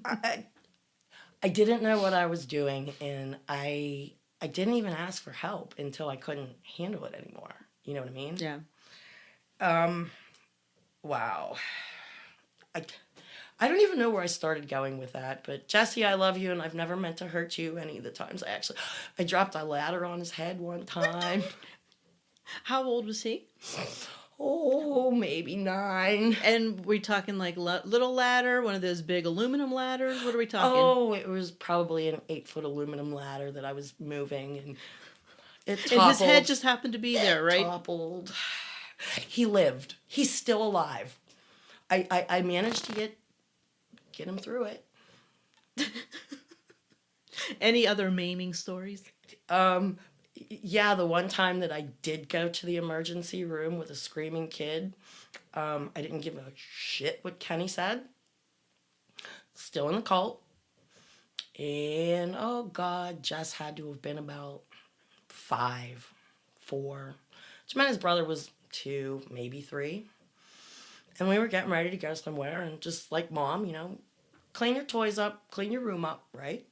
I didn't know what I was doing, and I didn't even ask for help until I couldn't handle it anymore. You know what I mean? Yeah. Wow. I don't even know where I started going with that, but Jesse, I love you, and I've never meant to hurt you any of the times. I dropped a ladder on his head one time. How old was he? Oh, maybe 9. And we talking like little ladder, one of those big aluminum ladders? What are we talking? Oh, it was probably an 8-foot aluminum ladder that I was moving, and it toppled. And his head just happened to be there, right? Toppled. He lived. He's still alive. I managed to get him through it. Any other maiming stories? Yeah, the one time that I did go to the emergency room with a screaming kid, I didn't give a shit what Kenny said. Still in the cult. And, oh God, Jess had to have been about 5, 4. Which meant his brother was 2, maybe 3. And we were getting ready to go somewhere, and just like Mom, you know, clean your toys up, clean your room up, right?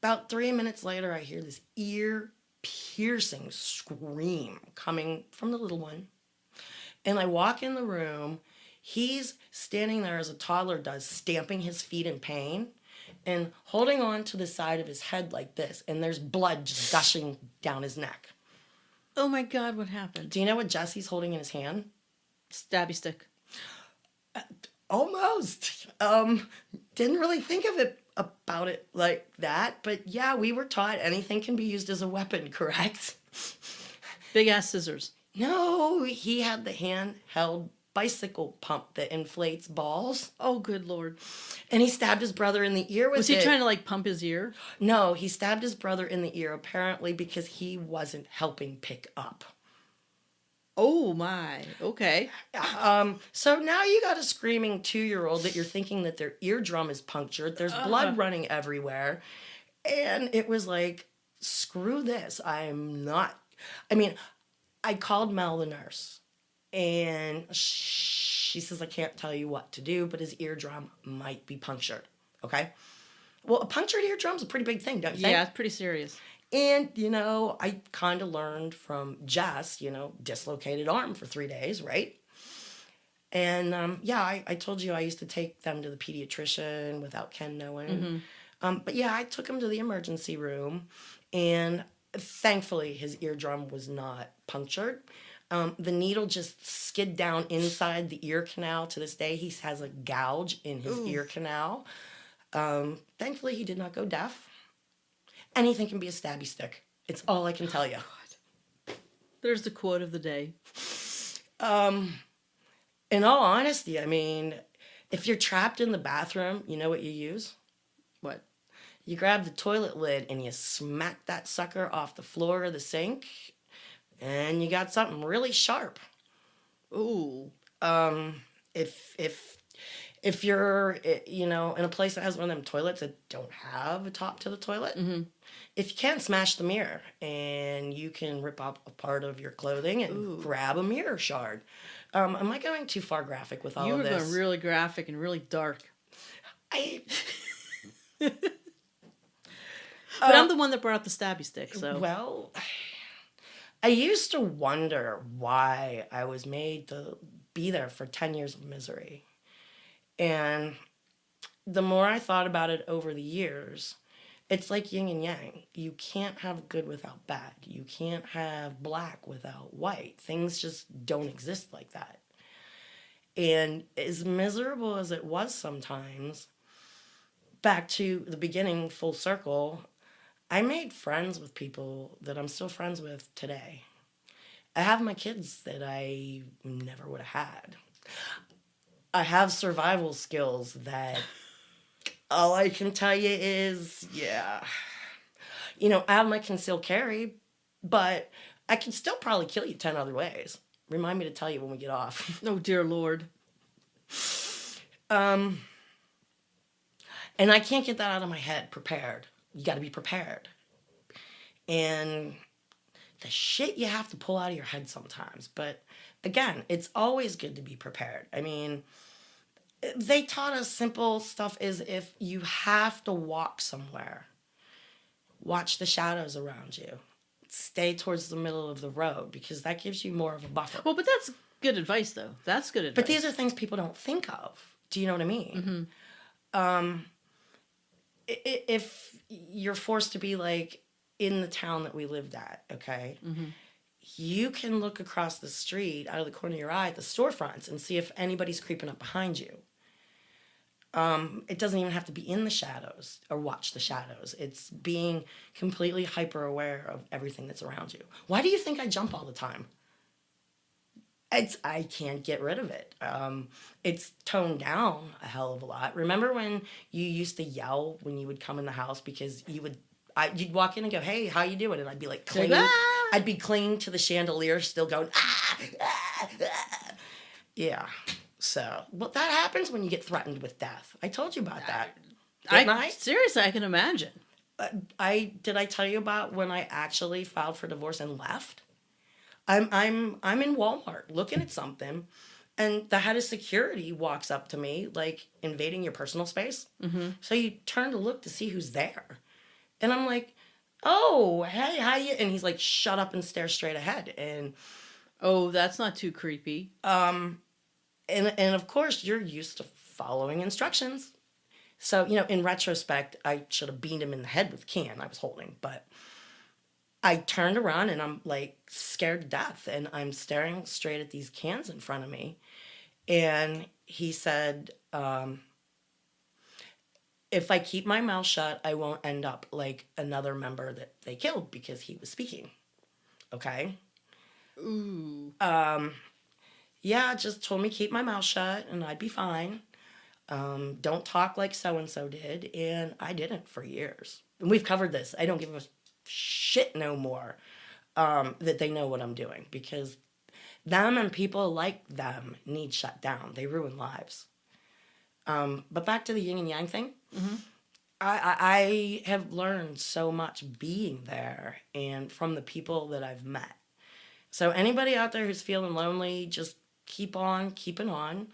About 3 minutes later, I hear this ear-piercing scream coming from the little one. And I walk in the room. He's standing there as a toddler does, stamping his feet in pain and holding on to the side of his head like this. And there's blood just gushing down his neck. Oh my God, what happened? Do you know what Jesse's holding in his hand? Stabby stick. Almost. Didn't really think of it about it like that, but yeah, we were taught anything can be used as a weapon, correct? Big ass scissors. No, he had the handheld bicycle pump that inflates balls, Oh, good Lord. and he stabbed his brother in the ear with Was he it. trying to like pump his ear? No, he stabbed his brother in the ear apparently because he wasn't helping pick up. Oh my. Okay. So now you got a screaming 2-year-old that you're thinking that their eardrum is punctured. There's blood running everywhere. And it was like, screw this. I called Mel, the nurse, and she says, I can't tell you what to do, but his eardrum might be punctured. Okay. Well, a punctured eardrum's a pretty big thing, don't you think? Yeah, it's pretty serious. And, I kind of learned from Jess, dislocated arm for 3 days, right? And yeah, I told you I used to take them to the pediatrician without Ken knowing. But yeah, I took him to the emergency room, and thankfully his eardrum was not punctured. The needle just skid down inside the ear canal. To this day, he has a gouge in his ear canal. Thankfully, he did not go deaf. Anything can be a stabby stick. It's all I can tell you. There's the quote of the day. In all honesty, I mean, if you're trapped in the bathroom, you know what you use? What? You grab the toilet lid and you smack that sucker off the floor of the sink, and you got something really sharp. Ooh. If you're in a place that has one of them toilets that don't have a top to the toilet, if you can, smash the mirror, and you can rip up a part of your clothing and grab a mirror shard. Am I going too far graphic with all You of were this? going really graphic and really dark. But I'm the one that brought up the stabby stick, so. Well, I used to wonder why I was made to be there for 10 years of misery. And the more I thought about it over the years, it's like yin and yang. You can't have good without bad. You can't have black without white. Things just don't exist like that. And as miserable as it was sometimes, back to the beginning, full circle, I made friends with people that I'm still friends with today. I have my kids that I never would have had. I have survival skills that all I can tell you is, yeah. I have my concealed carry, but I can still probably kill you 10 other ways. Remind me to tell you when we get off. Oh, dear Lord. And I can't get that out of my head. Prepared. You got to be prepared. And the shit you have to pull out of your head sometimes. But again, it's always good to be prepared. I mean, they taught us simple stuff is if you have to walk somewhere, watch the shadows around you. Stay towards the middle of the road because that gives you more of a buffer. Well, but that's good advice, though. That's good advice. But these are things people don't think of. Do you know what I mean? If you're forced to be like in the town that we lived at, okay, you can look across the street out of the corner of your eye at the storefronts and see if anybody's creeping up behind you. It doesn't even have to be in the shadows or watch the shadows. It's being completely hyper aware of everything that's around you. Why do you think I jump all the time? I can't get rid of it. It's toned down a hell of a lot. Remember when you used to yell when you would come in the house because you'd walk in and go, "Hey, how you doing?" And I'd be like clinging. I'd be clinging to the chandelier, still going, "Ah, ah, ah." Yeah. So, well, that happens when you get threatened with death. I told you about that. Didn't I? Seriously, I can imagine. Did I tell you about when I actually filed for divorce and left? I'm in Walmart looking at something, and the head of security walks up to me like invading your personal space. So you turn to look to see who's there, and I'm like, "Oh, hey, how you?" And he's like, "Shut up and stare straight ahead." And oh, that's not too creepy. And of course you're used to following instructions. So, in retrospect, I should have beamed him in the head with a can I was holding, but I turned around and I'm like scared to death and I'm staring straight at these cans in front of me. And he said, if I keep my mouth shut, I won't end up like another member that they killed because he was speaking. Okay? Ooh. Yeah, just told me keep my mouth shut and I'd be fine. Don't talk like so-and-so did. And I didn't for years. And we've covered this. I don't give a shit no more that they know what I'm doing because them and people like them need shut down. They ruin lives. But back to the yin and yang thing. I have learned so much being there and from the people that I've met. So anybody out there who's feeling lonely, just keep on keeping on.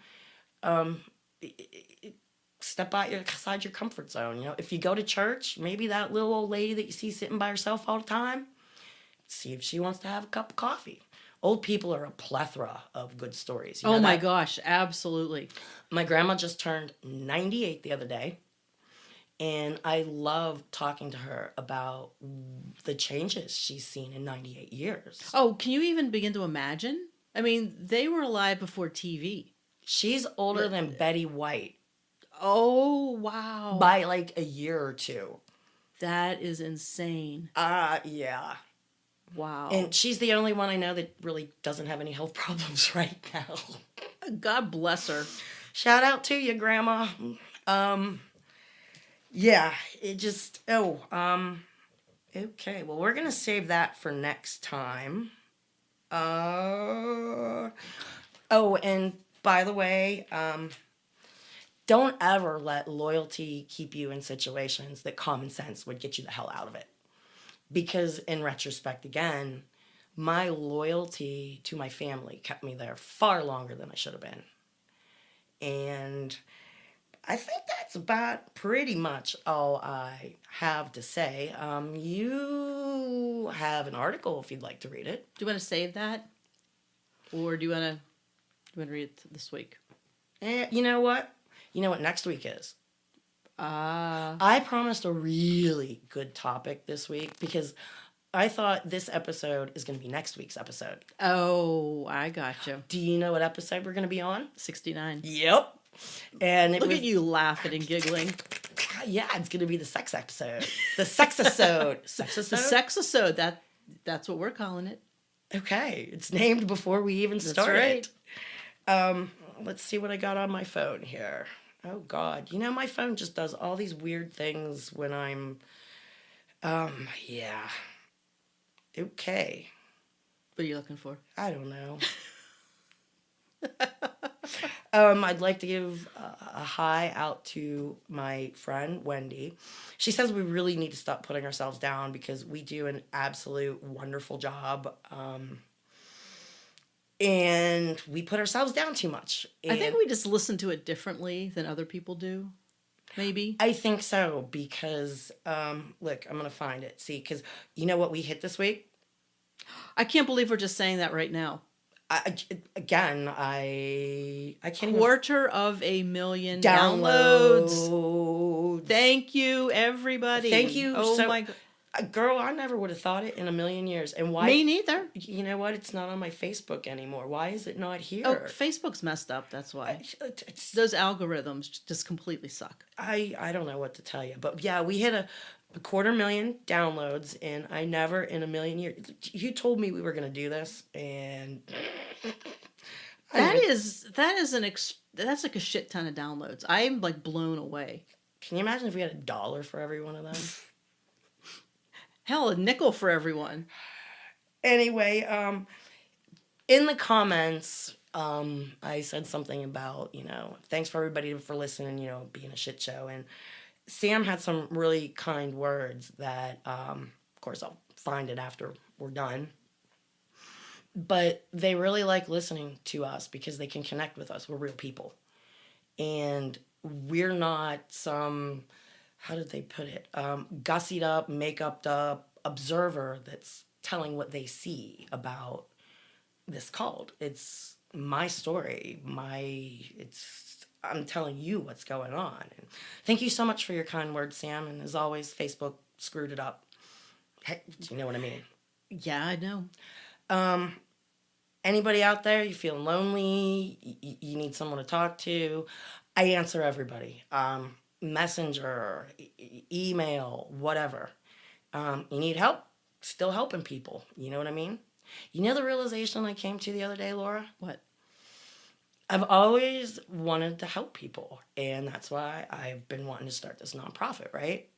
Step step outside your comfort zone. You know, if you go to church, maybe that little old lady that you see sitting by herself all the time, see if she wants to have a cup of coffee. Old people are a plethora of good stories. You know Oh my that? gosh, absolutely. My grandma just turned 98 the other day, and I love talking to her about the changes she's seen in 98 years. Oh, can you even begin to imagine? I mean, they were alive before TV. She's older than Betty White Oh, wow. by like a year or two. That is insane. Yeah. Wow. And she's the only one I know that really doesn't have any health problems right now. God bless her. Shout out to you, Grandma. Yeah, it just, okay. Well, we're going to save that for next time. Oh, and by the way, don't ever let loyalty keep you in situations that common sense would get you the hell out of it. Because in retrospect, again, my loyalty to my family kept me there far longer than I should have been. And I think that's about pretty much all I have to say. You have an article if you'd like to read it. Do you want to save that? Or do you want to read it this week? You know what? You know what next week is? I promised a really good topic this week because I thought this episode is going to be next week's episode. Oh, I got you. Do you know what episode we're going to be on? 69. Yep. And Look at you laughing and giggling. Yeah, it's going to be the sex episode. The sex episode. Sex The episode? sexisode. That's what we're calling it. Okay. It's named before we even started. right. Let's see what I got on my phone here. Oh, God. You know, my phone just does all these weird things when I'm... yeah. Okay. What are you looking for? I don't know. I'd like to give a hi out to my friend, Wendy. She says we really need to stop putting ourselves down because we do an absolute wonderful job. And we put ourselves down too much. I think we just listen to it differently than other people do. Maybe. I think so because, look, I'm going to find it. See, because you know what we hit this week? I can't believe we're just saying that right now. I can't even... 250,000 downloads. Thank you, everybody. Thank you. Oh my God. Girl, I never would have thought it in a million years. And why? Me neither. You know what? It's not on my Facebook anymore. Why is it not here? Oh, Facebook's messed up. That's why. Those algorithms just completely suck. I don't know what to tell you. But yeah, we hit a 250,000 downloads, and I never in a million years... You told me we were going to do this, and... That's like a shit ton of downloads. I'm like blown away. Can you imagine if we had $1 for every one of them? Hell, a nickel for everyone. Anyway, in the comments, I said something about, thanks for everybody for listening, being a shit show. And Sam had some really kind words that, of course, I'll find it after we're done. But they really like listening to us because they can connect with us. We're real people. And we're not some... how did they put it? Gussied up, make-upped up observer that's telling what they see about this cult. It's my story. I'm telling you what's going on. And thank you so much for your kind words, Sam. And as always, Facebook screwed it up. Hey, do you know what I mean? Yeah, I know. Anybody out there, you feeling lonely, you need someone to talk to, I answer everybody. Messenger, email, whatever. You need help? Still helping people. You know what I mean? You know the realization I came to the other day, Laura? What? I've always wanted to help people, and that's why I've been wanting to start this nonprofit, right?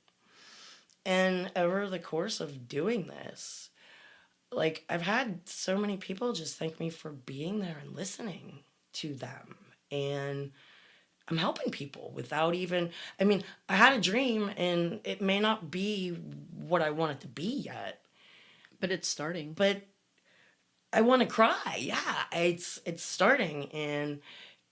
And over the course of doing this, I've had so many people just thank me for being there and listening to them. And I'm helping people without even... I had a dream, and it may not be what I want it to be yet. But it's starting. But I want to cry. Yeah, it's starting. And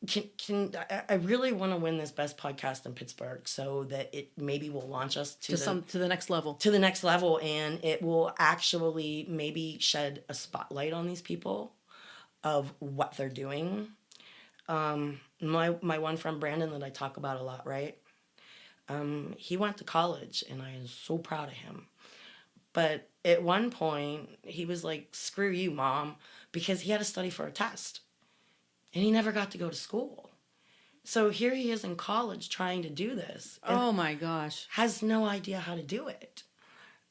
I really want to win this best podcast in Pittsburgh so that it maybe will launch us to the next level. To the next level, and it will actually maybe shed a spotlight on these people of what they're doing. My one friend Brandon that I talk about a lot, right? He went to college, and I am so proud of him. But at one point, he was like, "Screw you, Mom," because he had to study for a test. And he never got to go to school. So here he is in college trying to do this. Oh my gosh. Has no idea how to do it.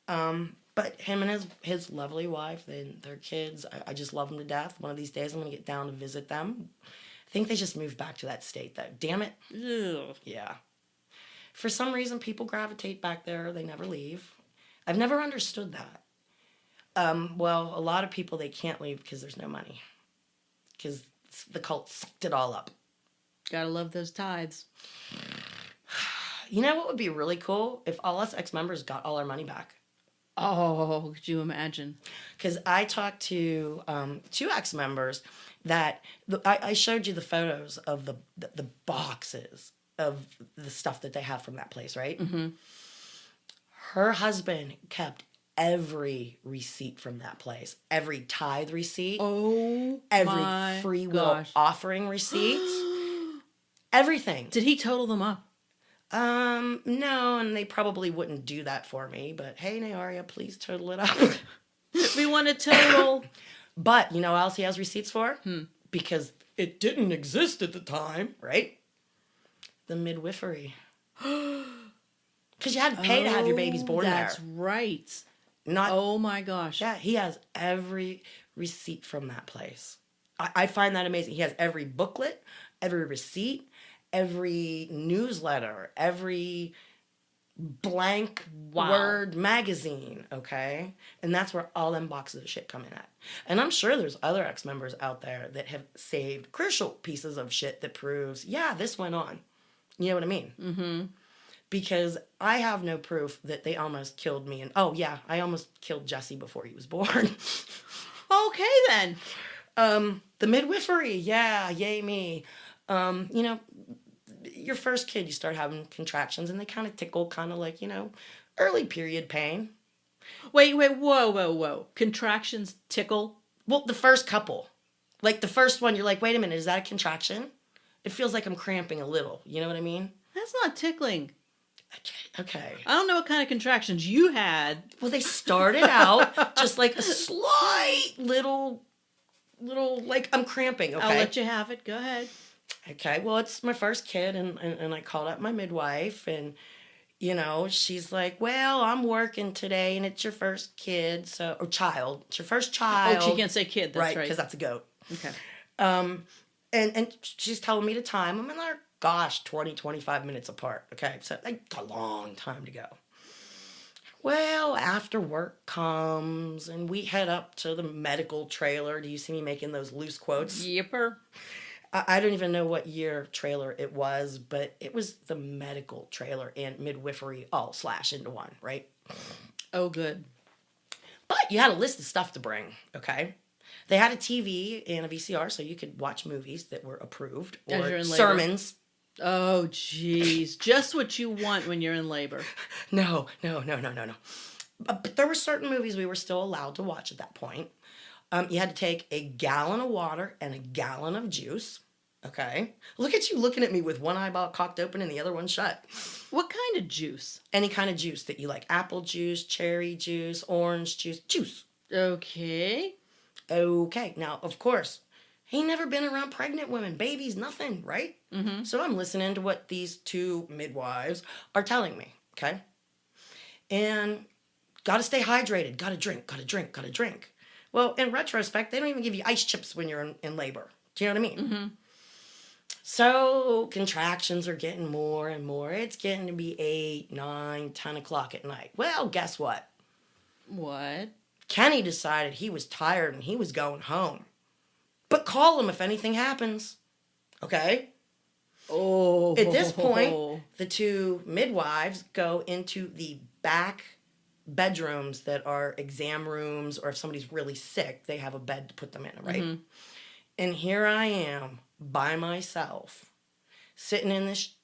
But him and his lovely wife and their kids, I just love them to death. One of these days I'm going to get down to visit them. I think they just moved back to that state though. Damn it. Ugh. Yeah. For some reason, people gravitate back there. They never leave. I've never understood that. Well, a lot of people, they can't leave because there's no money. Because the cult sucked it all up. Gotta love those tides. You know what would be really cool? If all us ex-members got all our money back. Oh, could you imagine? Because I talked to 2 ex-members that... I showed you the photos of the boxes of the stuff that they have from that place, right? Mm-hmm. Her husband kept every receipt from that place. Every tithe receipt. Oh, every my free will gosh. offering receipts. Everything. Did he total them up? No, and they probably wouldn't do that for me, but hey, Naoria, please total it up. We want a total. But you know what else he has receipts for? Because it didn't exist at the time, right? The midwifery. Because you had to pay to have your babies born that's there. That's right. Not. Oh my gosh. Yeah, he has every receipt from that place. I find that amazing. He has every booklet, every receipt, every newsletter, every blank word magazine, okay? And that's where all them boxes of shit come in at. And I'm sure there's other ex-members out there that have saved crucial pieces of shit that proves, yeah, this went on. You know what I mean? Mm-hmm. Because I have no proof that they almost killed me. And oh, yeah, I almost killed Jesse before he was born. Okay, then. The midwifery, yeah, yay me. You know, your first kid, you start having contractions, and they kind of tickle, kind of like, you know, early period pain. Wait, whoa. Contractions tickle? Well, the first couple. Like, the first one, you're like, wait a minute, is that a contraction? It feels like I'm cramping a little. You know what I mean? That's not tickling. Okay. I don't know what kind of contractions you had. Well, they started out just like a slight little, like, I'm cramping, okay? I'll let you have it. Go ahead. Okay, well, it's my first kid, and I called up my midwife, and, you know, she's like, well, I'm working today, and it's your first kid, or child. It's your first child. Oh, she can't say kid, that's right. Because that's a goat. Okay. And she's telling me to time them, and they're, 20, 25 minutes apart, okay? So, like, a long time to go. Well, after work comes, and we head up to the medical trailer. Do you see me making those loose quotes? Yipper. I don't even know what year trailer it was, but it was the medical trailer and midwifery all slash into one, right? Oh, good. But you had a list of stuff to bring, okay? They had a TV and a VCR, so you could watch movies that were approved, or sermons. Oh, jeez. Just what you want when you're in labor. No. But there were certain movies we were still allowed to watch at that point. You had to take a gallon of water and a gallon of juice. Okay. Look at you looking at me with one eyeball cocked open and the other one shut. What kind of juice? Any kind of juice that you like. Apple juice, cherry juice, orange juice. Juice. Okay. Now, of course, he ain't never been around pregnant women, babies, nothing, right? Mm-hmm. So I'm listening to what these 2 midwives are telling me, okay? And gotta stay hydrated, gotta drink. Well, in retrospect, they don't even give you ice chips when you're in labor. Do you know what I mean? Mm-hmm. So contractions are getting more and more. It's getting to be 8, 9, 10 o'clock at night. Well, guess what? What? Kenny decided he was tired and he was going home. But call him if anything happens. Okay? Oh. At this point, the 2 midwives go into the back bedrooms that are exam rooms, or if somebody's really sick, they have a bed to put them in, right? Mm-hmm. And here I am by myself, sitting in this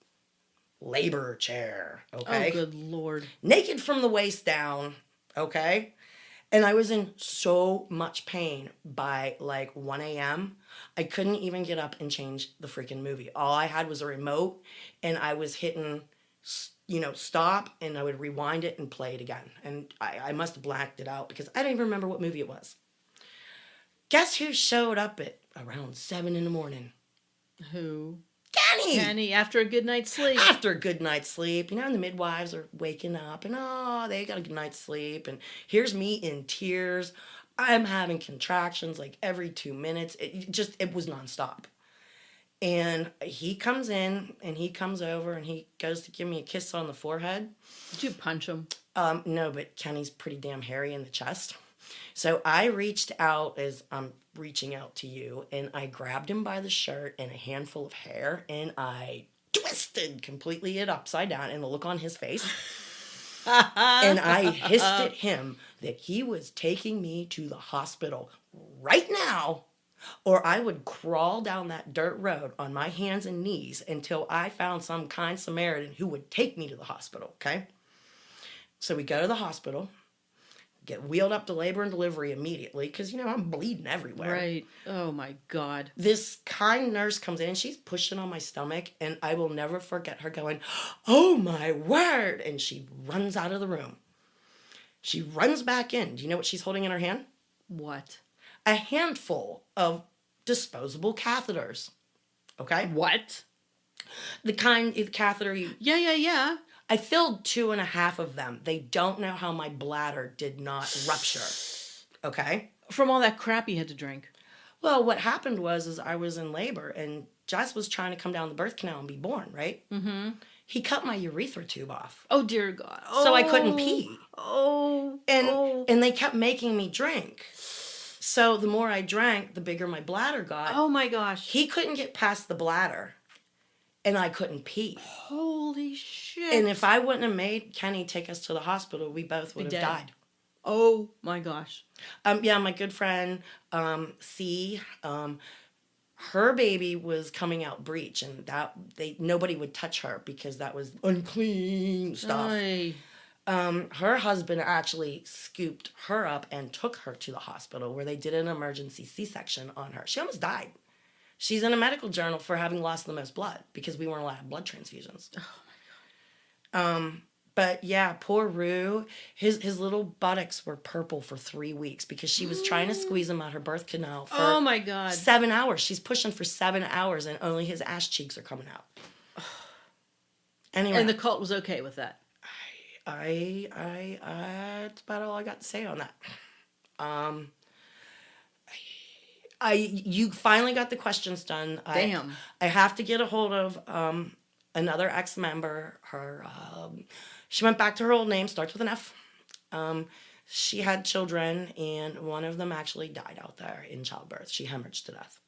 labor chair, okay? Oh, good Lord. Naked from the waist down, okay? And I was in so much pain by like 1 a.m. I couldn't even get up and change the freaking movie. All I had was a remote, and I was hitting, stop, and I would rewind it and play it again. And I must have blacked it out because I don't even remember what movie it was. Guess who showed up at around 7 in the morning? Who? Kenny, after a good night's sleep. after a good night's sleep, and the midwives are waking up and they got a good night's sleep, and here's me in tears. I'm having contractions like every 2 minutes. It was nonstop. And he comes in and he comes over and he goes to give me a kiss on the forehead. Did you punch him? No, but Kenny's pretty damn hairy in the chest. So I reached out as I'm reaching out to you, and I grabbed him by the shirt and a handful of hair, and I twisted completely it upside down, and the look on his face. And I hissed at him that he was taking me to the hospital right now, or I would crawl down that dirt road on my hands and knees until I found some kind Samaritan who would take me to the hospital, okay? So we go to the hospital, get wheeled up to labor and delivery immediately because, I'm bleeding everywhere. Right. Oh, my God. This kind nurse comes in and she's pushing on my stomach, and I will never forget her going, "Oh, my word," and she runs out of the room. She runs back in. Do you know what she's holding in her hand? What? A handful of disposable catheters. Okay? What? The catheter you... Yeah. I filled 2.5 of them. They don't know how my bladder did not rupture. Okay? From all that crap you had to drink. Well, what happened was I was in labor, and Jess was trying to come down the birth canal and be born, right? Mm-hmm. He cut my urethra tube off. Oh, dear God. So I couldn't pee. And they kept making me drink. So the more I drank, the bigger my bladder got. Oh, my gosh. He couldn't get past the bladder, and I couldn't pee. Holy shit. And if I wouldn't have made Kenny take us to the hospital, we both would have died. Oh, my gosh. Yeah, my good friend, C, her baby was coming out breech, and nobody would touch her because that was unclean stuff. Aye. Her husband actually scooped her up and took her to the hospital where they did an emergency C-section on her. She almost died. She's in a medical journal for having lost the most blood because we weren't allowed to have blood transfusions. Oh my God. But yeah, poor Rue, his little buttocks were purple for 3 weeks because she was trying to squeeze him out her birth canal for oh my God. 7 hours. She's pushing for 7 hours and only his ass cheeks are coming out. Anyway. And the cult was okay with that. That's about all I got to say on that. You finally got the questions done. Damn. I have to get a hold of another ex-member. She went back to her old name, starts with an F. She had children, and one of them actually died out there in childbirth. She hemorrhaged to death.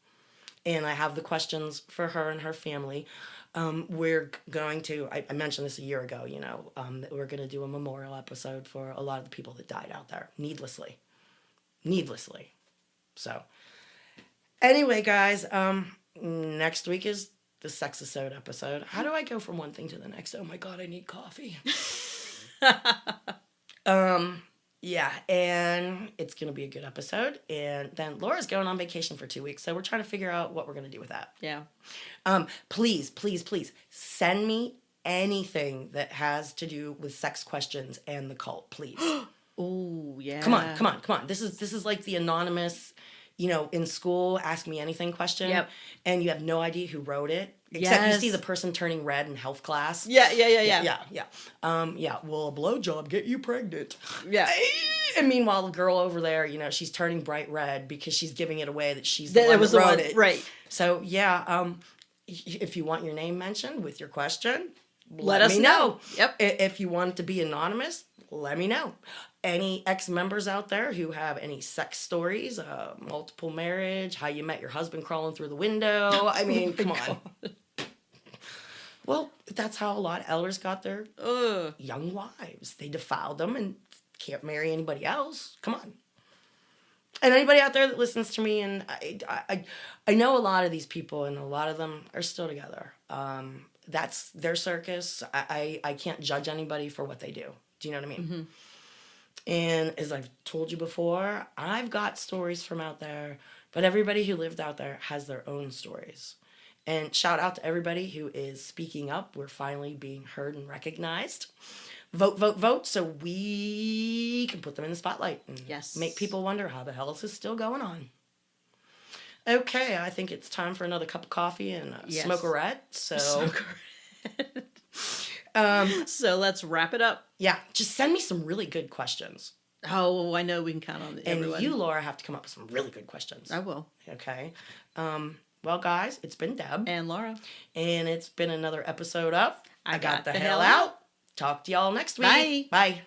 And I have the questions for her and her family. We're going to, I mentioned this a year ago, that we're going to do a memorial episode for a lot of the people that died out there, needlessly. So, anyway, guys, next week is the Sexisode episode. How do I go from one thing to the next? Oh my God, I need coffee. Yeah, and it's going to be a good episode. And then Laura's going on vacation for 2 weeks, so we're trying to figure out what we're going to do with that. Yeah. Please send me anything that has to do with sex questions and the cult, please. Oh, yeah. Come on. This is like the anonymous, in school, ask me anything question. Yep. And you have no idea who wrote it. Except yes. You see the person turning red in health class. Yeah. Will a blowjob get you pregnant? Yeah. And meanwhile, the girl over there, she's turning bright red because she's giving it away that she's the one that wrote it. Right. So, yeah, if you want your name mentioned with your question, let us know. Yep. If you want it to be anonymous, let me know. Any ex-members out there who have any sex stories, multiple marriage, how you met your husband crawling through the window. I mean, come on. Well, that's how a lot of elders got their young wives. They defiled them and can't marry anybody else. Come on. And anybody out there that listens to me, and I know a lot of these people, and a lot of them are still together. That's their circus. I can't judge anybody for what they do. Do you know what I mean? Mm-hmm. And as I've told you before, I've got stories from out there, but everybody who lived out there has their own stories. And shout out to everybody who is speaking up. We're finally being heard and recognized. Vote, vote, vote, so we can put them in the spotlight and Yes. make people wonder how the hell is this still going on. Okay, I think it's time for another cup of coffee and a Yes. smokerette. So, So let's wrap it up. yeah, just send me some really good questions. Oh, I know we can count on everyone. And you, Laura, have to come up with some really good questions. I will. Okay. Well, guys, it's been Deb. And Laura. And it's been another episode of I Got the Hell Out. Talk to y'all next week. Bye. Bye.